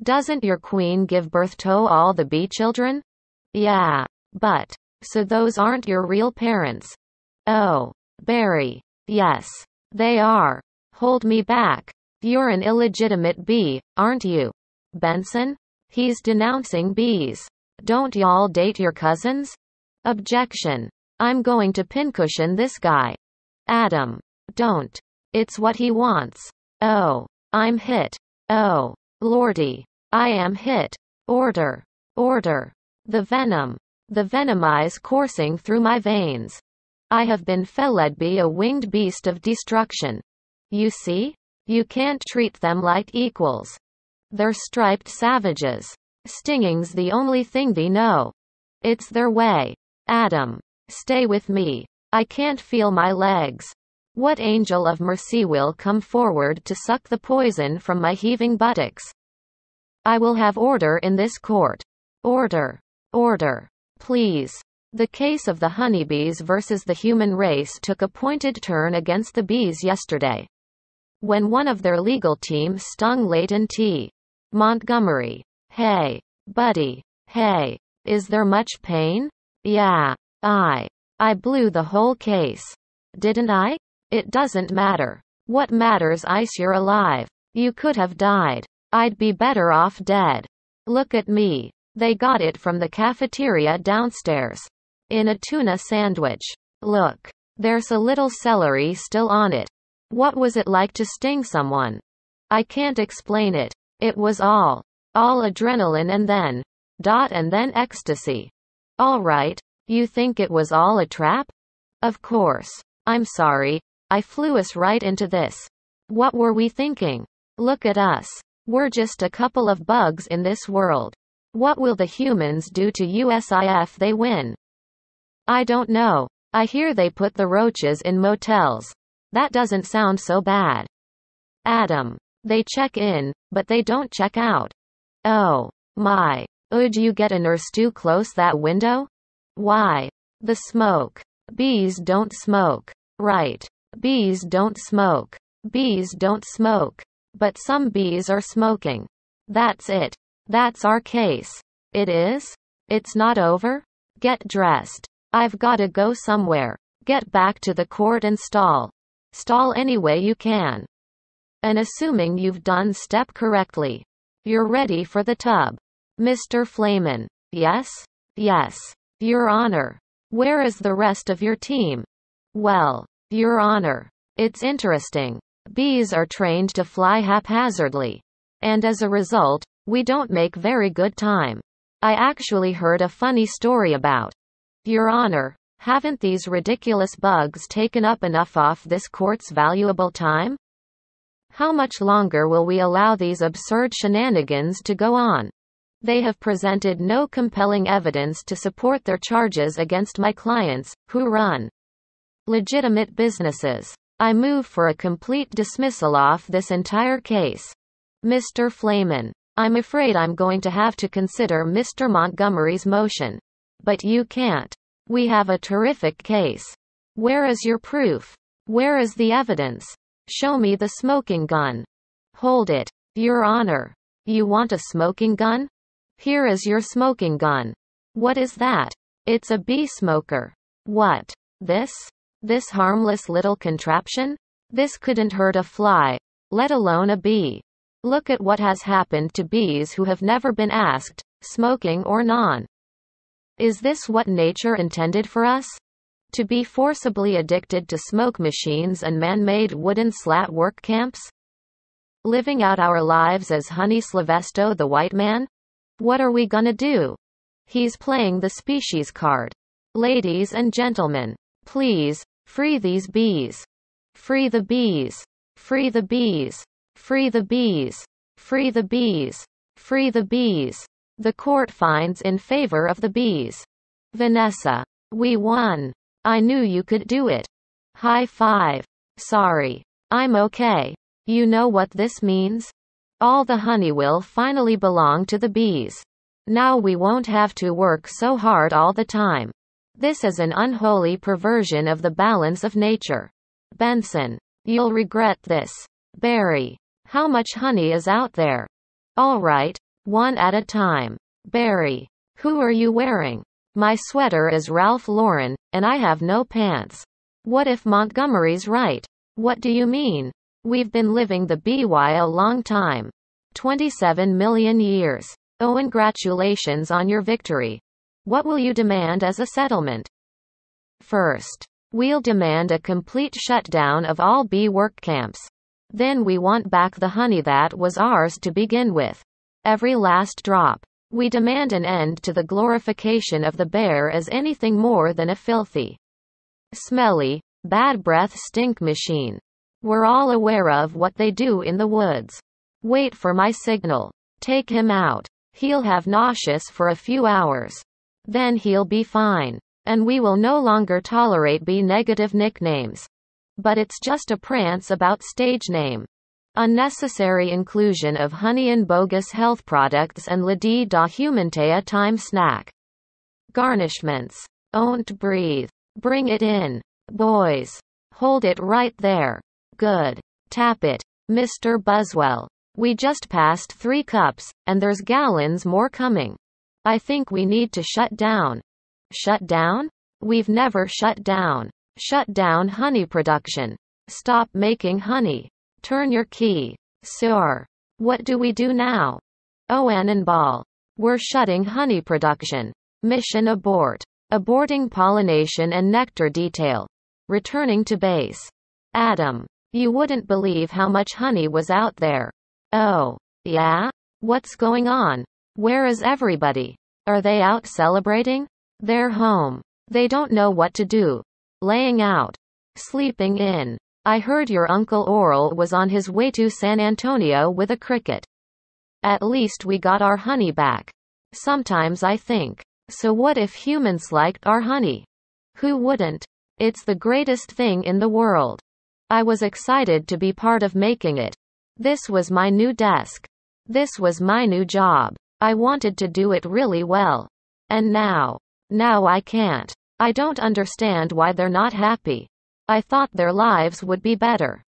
Speaker 1: Doesn't your queen give birth to all the bee children? Yeah. But. So those aren't your real parents. Oh. Barry. Yes. They are. Hold me back. You're an illegitimate bee, aren't you? Benson? He's denouncing bees. Don't y'all date your cousins? Objection. I'm going to pincushion this guy. Adam. Don't. It's what he wants. Oh. I'm hit. Oh. Lordy. I am hit. Order. Order. The venom. The venomize coursing through my veins. I have been felled by a winged beast of destruction. You see? You can't treat them like equals. They're striped savages. Stinging's the only thing they know. It's their way. Adam. Stay with me. I can't feel my legs. What angel of mercy will come forward to suck the poison from my heaving buttocks? I will have order in this court. Order. Order. Please. The case of the honeybees versus the human race took a pointed turn against the bees yesterday, when one of their legal team stung Leighton T. Montgomery. Hey. Buddy. Hey. Is there much pain? Yeah. I blew the whole case. Didn't I? It doesn't matter. What matters is you're alive. You could have died. I'd be better off dead. Look at me. They got it from the cafeteria downstairs. In a tuna sandwich. Look. There's a little celery still on it. What was it like to sting someone? I can't explain it. It was all adrenaline and then ecstasy. All right. You think it was all a trap? Of course. I'm sorry. I flew us right into this. What were we thinking? Look at us. We're just a couple of bugs in this world. What will the humans do to us if they win? I don't know. I hear they put the roaches in motels. That doesn't sound so bad. Adam. They check in, but they don't check out. Oh. My. Would you get a nurse too close that window? Why? The smoke. Bees don't smoke. Right. Bees don't smoke. Bees don't smoke. But some bees are smoking. That's it. That's our case. It is? It's not over? Get dressed. I've gotta go somewhere. Get back to the court and stall. Stall any way you can. And assuming you've done step correctly, you're ready for the tub. Mr. Flamin. Yes? Yes. Your Honor. Where is the rest of your team? Well, Your Honor. It's interesting. Bees are trained to fly haphazardly. And as a result, we don't make very good time. I actually heard a funny story about. Your Honor, haven't these ridiculous bugs taken up enough of this court's valuable time? How much longer will we allow these absurd shenanigans to go on? They have presented no compelling evidence to support their charges against my clients, who run legitimate businesses. I move for a complete dismissal of this entire case. Mr. Flamin. I'm afraid I'm going to have to consider Mr. Montgomery's motion. But you can't. We have a terrific case. Where is your proof? Where is the evidence? Show me the smoking gun. Hold it, Your Honor. You want a smoking gun? Here is your smoking gun. What is that? It's a bee smoker. What? This? This harmless little contraption? This couldn't hurt a fly, let alone a bee. Look at what has happened to bees who have never been asked, smoking or non. Is this what nature intended for us? To be forcibly addicted to smoke machines and man-made wooden slat work camps? Living out our lives as Honey Sylvesto the white man? What are we gonna do? He's playing the species card. Ladies and gentlemen, please, free these bees. Free the bees. Free the bees. Free the bees. Free the bees. Free the bees. The court finds in favor of the bees. Vanessa. We won. I knew you could do it. High five. Sorry. I'm okay. You know what this means? All the honey will finally belong to the bees. Now we won't have to work so hard all the time. This is an unholy perversion of the balance of nature. Benson. You'll regret this. Barry. How much honey is out there? All right, one at a time. Barry. Who are you wearing? My sweater is Ralph Lauren, and I have no pants. What if Montgomery's right? What do you mean? We've been living the BY a long time. 27 million years. Oh, congratulations on your victory. What will you demand as a settlement? First, we'll demand a complete shutdown of all bee work camps. Then we want back the honey that was ours to begin with. Every last drop. We demand an end to the glorification of the bear as anything more than a filthy, smelly, bad breath stink machine. We're all aware of what they do in the woods. Wait for my signal. Take him out. He'll have nauseous for a few hours. Then he'll be fine. And we will no longer tolerate B-negative nicknames. But it's just a prance about stage name. Unnecessary inclusion of honey in bogus health products and Lady da Humantea time snack. Garnishments. Don't breathe. Bring it in. Boys. Hold it right there. Good. Tap it. Mr. Buswell. We just passed 3 cups, and there's gallons more coming. I think we need to shut down. Shut down? We've never shut down. Shut down honey production. Stop making honey. Turn your key. Sir. What do we do now? Owen and Ball. We're shutting honey production. Mission abort. Aborting pollination and nectar detail. Returning to base. Adam. You wouldn't believe how much honey was out there. Oh. Yeah? What's going on? Where is everybody? Are they out celebrating? They're home. They don't know what to do. Laying out. Sleeping in. I heard your Uncle Oral was on his way to San Antonio with a cricket. At least we got our honey back. Sometimes I think, so what if humans liked our honey? Who wouldn't? It's the greatest thing in the world. I was excited to be part of making it. This was my new desk. This was my new job. I wanted to do it really well. And now I can't. I don't understand why they're not happy. I thought their lives would be better.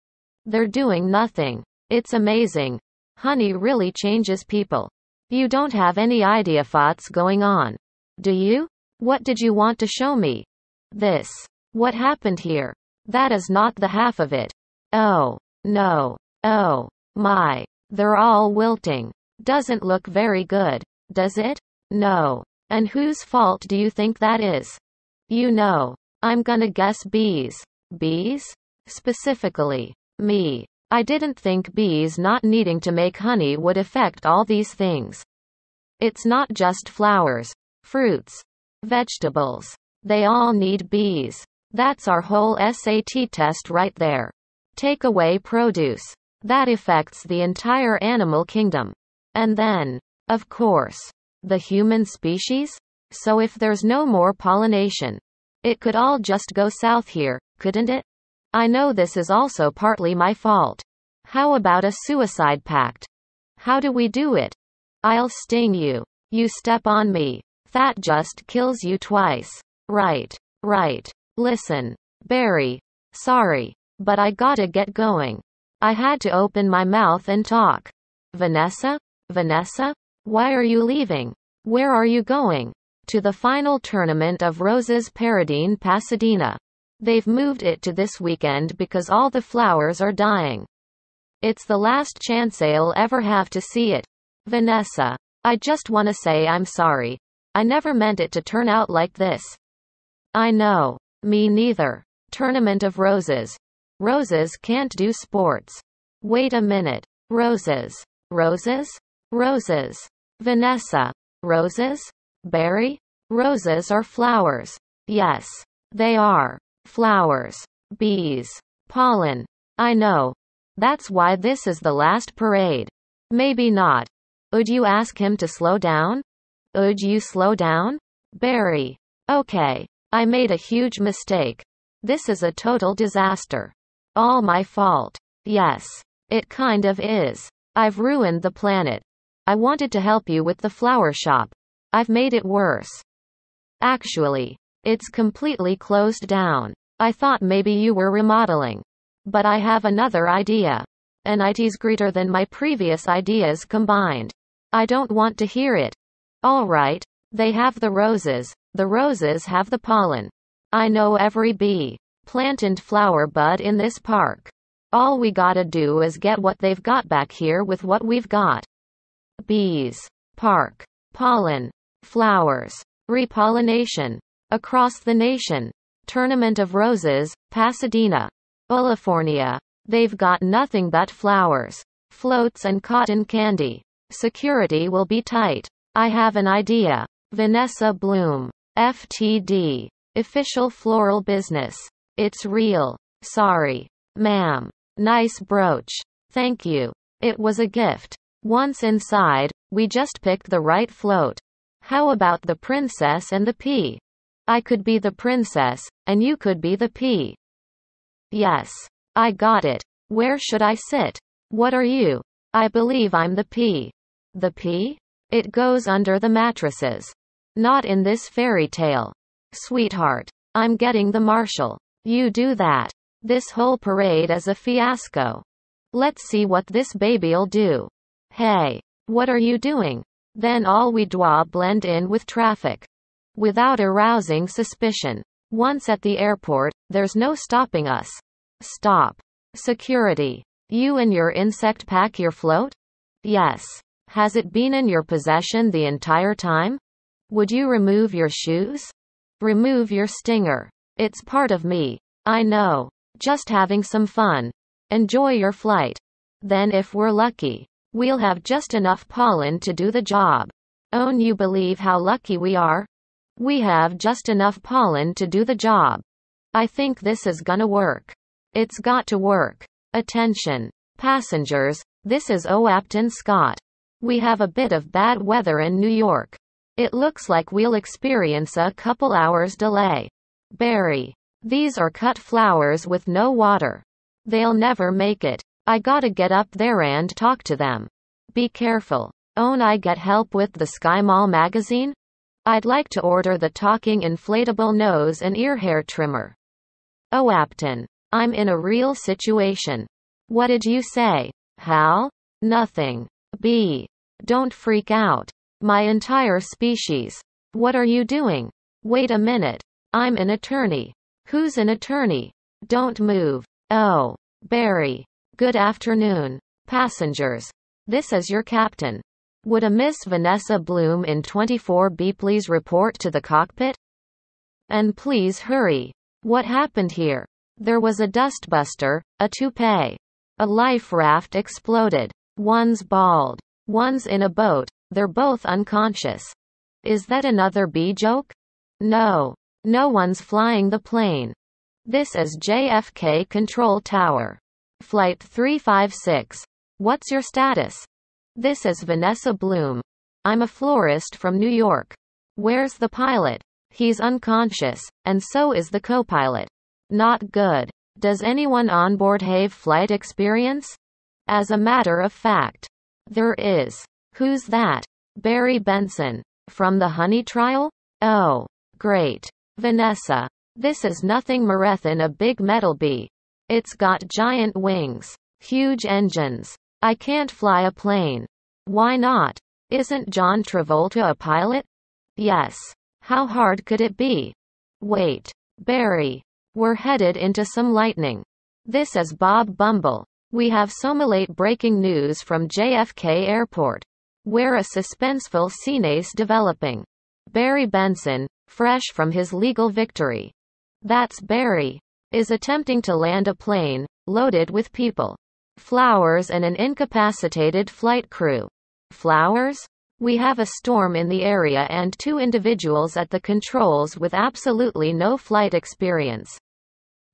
Speaker 1: They're doing nothing. It's amazing. Honey really changes people. You don't have any idea what's going on. Do you? What did you want to show me? This. What happened here? That is not the half of it. Oh, no. Oh, my. They're all wilting. Doesn't look very good, does it? No. And whose fault do you think that is? You know. I'm gonna guess bees. Bees? Specifically, me. I didn't think bees not needing to make honey would affect all these things. It's not just flowers, fruits, vegetables. They all need bees. That's our whole SAT test right there. Take away produce. That affects the entire animal kingdom. And then, of course, the human species? So if there's no more pollination, it could all just go south here, couldn't it? I know this is also partly my fault. How about a suicide pact? How do we do it? I'll sting you. You step on me. That just kills you twice. Right. Listen, Barry. Sorry. But I gotta get going. I had to open my mouth and talk. Vanessa? Why are you leaving? Where are you going? To the final tournament of Roses Paradine Pasadena. They've moved it to this weekend because all the flowers are dying. It's the last chance I'll ever have to see it. Vanessa. I just wanna say I'm sorry. I never meant it to turn out like this. I know. Me neither. Tournament of Roses. Roses can't do sports. Wait a minute. Roses. Vanessa. Roses? Barry? Roses are flowers. Yes. They are. Flowers. Bees. Pollen. I know. That's why this is the last parade. Maybe not. Would you ask him to slow down? Would you slow down? Barry. Okay. I made a huge mistake. This is a total disaster. All my fault. Yes. It kind of is. I've ruined the planet. I wanted to help you with the flower shop. I've made it worse. Actually, it's completely closed down. I thought maybe you were remodeling. But I have another idea. And it's greater than my previous ideas combined. I don't want to hear it. Alright. They have the roses have the pollen. I know every bee, plant and flower bud in this park. All we gotta do is get what they've got back here with what we've got. Bees, park, pollen, flowers, repollination. Across the nation. Tournament of Roses, Pasadena, California. They've got nothing but flowers, floats and cotton candy. Security will be tight. I have an idea. Vanessa Bloom. FTD. Official floral business. It's real. Sorry. Ma'am. Nice brooch. Thank you. It was a gift. Once inside, we just picked the right float. How about the princess and the pea? I could be the princess, and you could be the pea. Yes. I got it. Where should I sit? What are you? I believe I'm the pea. The pea? It goes under the mattresses. Not in this fairy tale. Sweetheart. I'm getting the marshal. You do that. This whole parade is a fiasco. Let's see what this baby'll do. Hey. What are you doing? Then all we do blend in with traffic. Without arousing suspicion. Once at the airport, there's no stopping us. Stop. Security. You and your insect pack your float? Yes. Has it been in your possession the entire time? Would you remove your shoes? Remove your stinger. It's part of me. I know. Just having some fun. Enjoy your flight. Then if we're lucky, we'll have just enough pollen to do the job. You believe how lucky we are? We have just enough pollen to do the job. I think this is gonna work. It's got to work. Attention. Passengers, this is Captain Scott. We have a bit of bad weather in New York. It looks like we'll experience a couple hours delay. Barry. These are cut flowers with no water. They'll never make it. I gotta get up there and talk to them. Be careful. I get help with the Sky Mall magazine? I'd like to order the talking inflatable nose and ear hair trimmer. Captain. I'm in a real situation. What did you say? Hal? Nothing. B. Don't freak out. My entire species. What are you doing? Wait a minute. I'm an attorney. Who's an attorney? Don't move. Oh. Barry. Good afternoon. Passengers. This is your captain. Would a Miss Vanessa Bloom in 24B please report to the cockpit? And please hurry. What happened here? There was a dustbuster, a toupee. A life raft exploded. One's bald. One's in a boat. They're both unconscious. Is that another bee joke? No. No one's flying the plane. This is JFK Control Tower. Flight 356. What's your status? This is Vanessa Bloom. I'm a florist from New York. Where's the pilot? He's unconscious, and so is the co-pilot. Not good. Does anyone on board have flight experience? As a matter of fact, there is. Who's that? Barry Benson. From the honey trial? Oh, great. Vanessa. This is nothing more than a big metal bee. It's got giant wings. Huge engines. I can't fly a plane. Why not? Isn't John Travolta a pilot? Yes. How hard could it be? Wait. Barry. We're headed into some lightning. This is Bob Bumble. We have some late breaking news from JFK Airport. Where a suspenseful scene is developing. Barry Benson, fresh from his legal victory. That's Barry. Is attempting to land a plane, loaded with people. Flowers and an incapacitated flight crew. Flowers? We have a storm in the area and 2 individuals at the controls with absolutely no flight experience.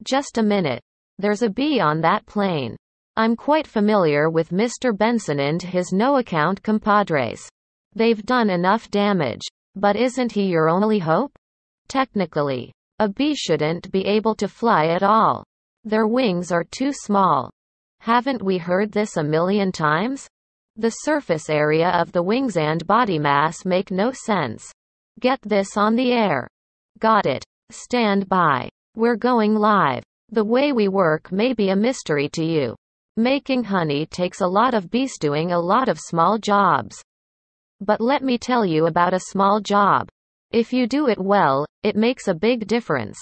Speaker 1: Just a minute. There's a bee on that plane. I'm quite familiar with Mr. Benson and his no-account compadres. They've done enough damage. But isn't he your only hope? Technically, a bee shouldn't be able to fly at all. Their wings are too small. Haven't we heard this a million times? The surface area of the wings and body mass make no sense. Get this on the air. Got it. Stand by. We're going live. The way we work may be a mystery to you. Making honey takes a lot of bees doing a lot of small jobs. But let me tell you about a small job. If you do it well, it makes a big difference.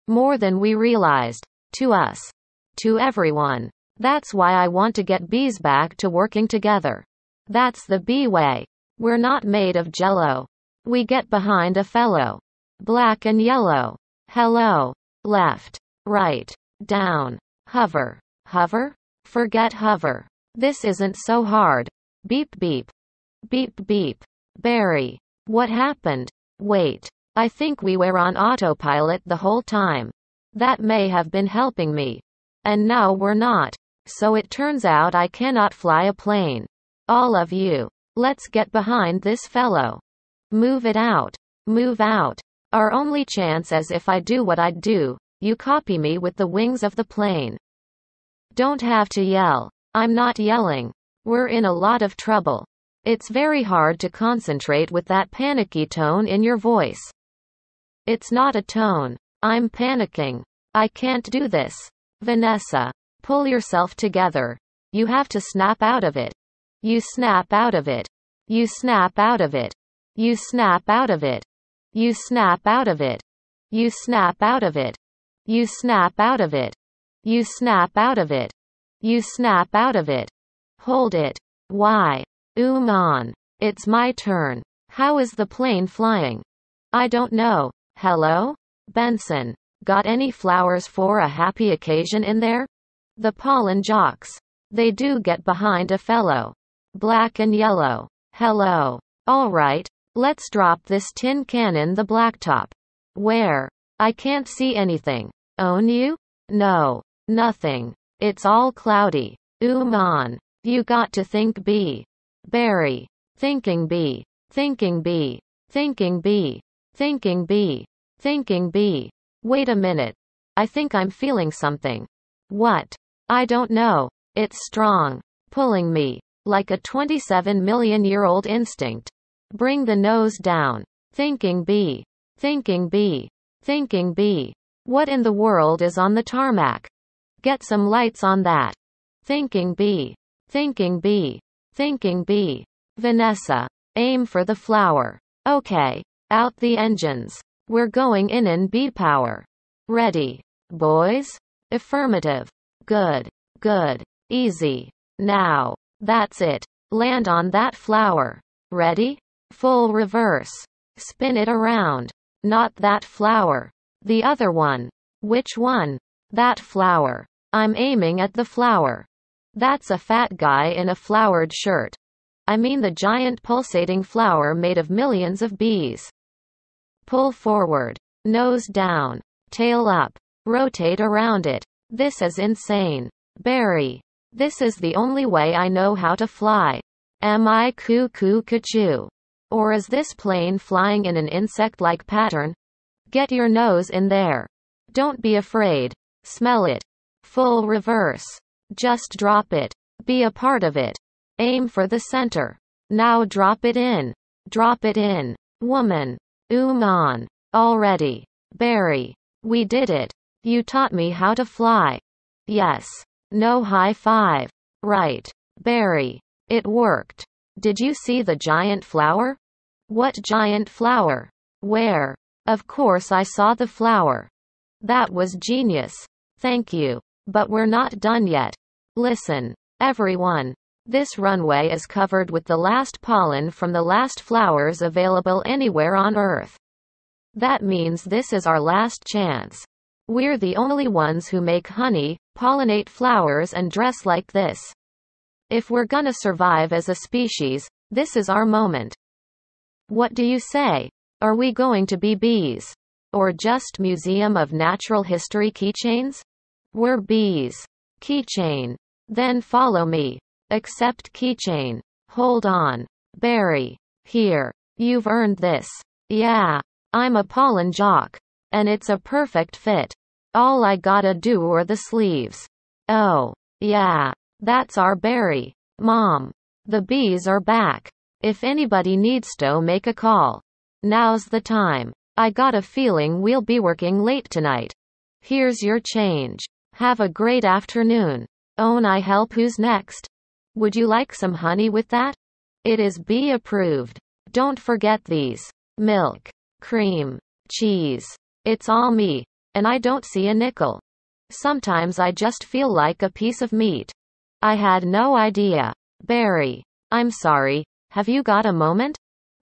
Speaker 1: More than we realized. To us. To everyone. That's why I want to get bees back to working together. That's the bee way. We're not made of jello. We get behind a fellow. Black and yellow. Hello. Left. Right. Down. Hover. Hover? Forget hover. This isn't so hard. Beep beep. Beep beep. Barry. What happened? Wait. I think we were on autopilot the whole time. That may have been helping me. And now we're not. So it turns out I cannot fly a plane. All of you. Let's get behind this fellow. Move it out. Move out. Our only chance is if I do what I'd do, you copy me with the wings of the plane. Don't have to yell. I'm not yelling. We're in a lot of trouble. It's very hard to concentrate with that panicky tone in your voice. It's not a tone. I'm panicking. I can't do this. Vanessa. Pull yourself together. You have to snap out of it. You snap out of it. You snap out of it. You snap out of it. You snap out of it. You snap out of it. You snap out of it. You snap out of it. You snap out of it. Hold it. Why? On. It's my turn. How is the plane flying? I don't know. Hello? Benson. Got any flowers for a happy occasion in there? The pollen jocks. They do get behind a fellow. Black and yellow. Hello. All right. Let's drop this tin can in the blacktop. Where? I can't see anything. Own you? No. Nothing. It's all cloudy. On. You got to think bee. Barry. Thinking bee. Thinking bee. Thinking bee. Thinking bee. Thinking bee. Wait a minute. I think I'm feeling something. What? I don't know. It's strong. Pulling me. Like a 27-million-year-old instinct. Bring the nose down. Thinking bee. Thinking bee. Thinking bee. What in the world is on the tarmac? Get some lights on that. Thinking bee. Thinking bee. Thinking bee. Vanessa. Aim for the flower. Okay. Out the engines. We're going in bee power. Ready. Boys? Affirmative. Good. Good. Easy. Now. That's it. Land on that flower. Ready? Full reverse. Spin it around. Not that flower. The other one. Which one? That flower. I'm aiming at the flower. That's a fat guy in a flowered shirt. I mean the giant pulsating flower made of millions of bees. Pull forward. Nose down. Tail up. Rotate around it. This is insane. Barry. This is the only way I know how to fly. Am I cuckoo? Or is this plane flying in an insect-like pattern? Get your nose in there. Don't be afraid. Smell it. Full reverse. Just drop it. Be a part of it. Aim for the center. Now drop it in. Drop it in. Woman. On. Already. Barry. We did it. You taught me how to fly. Yes. No high five. Right. Barry. It worked. Did you see the giant flower? What giant flower? Where? Of course I saw the flower. That was genius. Thank you. But we're not done yet. Listen. Everyone. This runway is covered with the last pollen from the last flowers available anywhere on Earth. That means this is our last chance. We're the only ones who make honey, pollinate flowers and dress like this. If we're gonna survive as a species, this is our moment. What do you say? Are we going to be bees? Or just Museum of Natural History keychains? We're bees. Keychain. Then follow me. Accept keychain. Hold on. Barry. Here. You've earned this. Yeah. I'm a pollen jock. And it's a perfect fit. All I gotta do are the sleeves. Oh. Yeah. That's our Barry. Mom. The bees are back. If anybody needs to make a call. Now's the time. I got a feeling we'll be working late tonight. Here's your change. Have a great afternoon. Own I help. Who's next? Would you like some honey with that? It is bee approved. Don't forget these. Milk. Cream. Cheese. It's all me. And I don't see a nickel. Sometimes I just feel like a piece of meat. I had no idea. Barry. I'm sorry. Have you got a moment?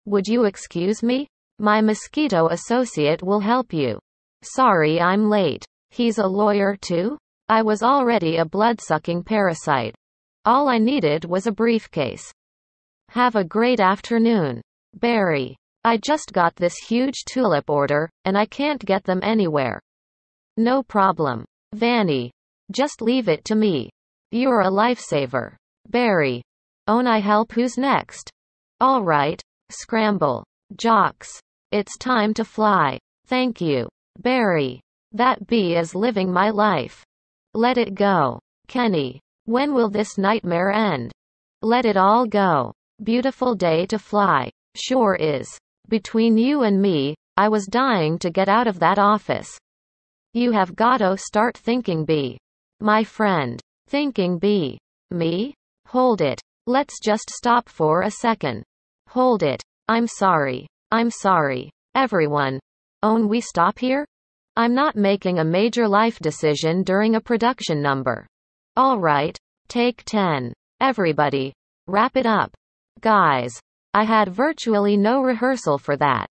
Speaker 1: Would you excuse me? My mosquito associate will help you. Sorry I'm late. He's a lawyer too? I was already a blood-sucking parasite. All I needed was a briefcase. Have a great afternoon. Barry. I just got this huge tulip order, and I can't get them anywhere. No problem. Vanny. Just leave it to me. You're a lifesaver. Barry. Own I help. Who's next? All right. Scramble. Jocks. It's time to fly. Thank you. Barry. That bee is living my life. Let it go. Kenny. When will this nightmare end? Let it all go. Beautiful day to fly. Sure is. Between you and me, I was dying to get out of that office. You have gotta start thinking bee. My friend. Thinking bee. Me? Hold it. Let's just stop for a second. Hold it. I'm sorry. I'm sorry. Everyone. Own we stop here? I'm not making a major life decision during a production number. All right. Take 10. Everybody. Wrap it up. Guys. I had virtually no rehearsal for that.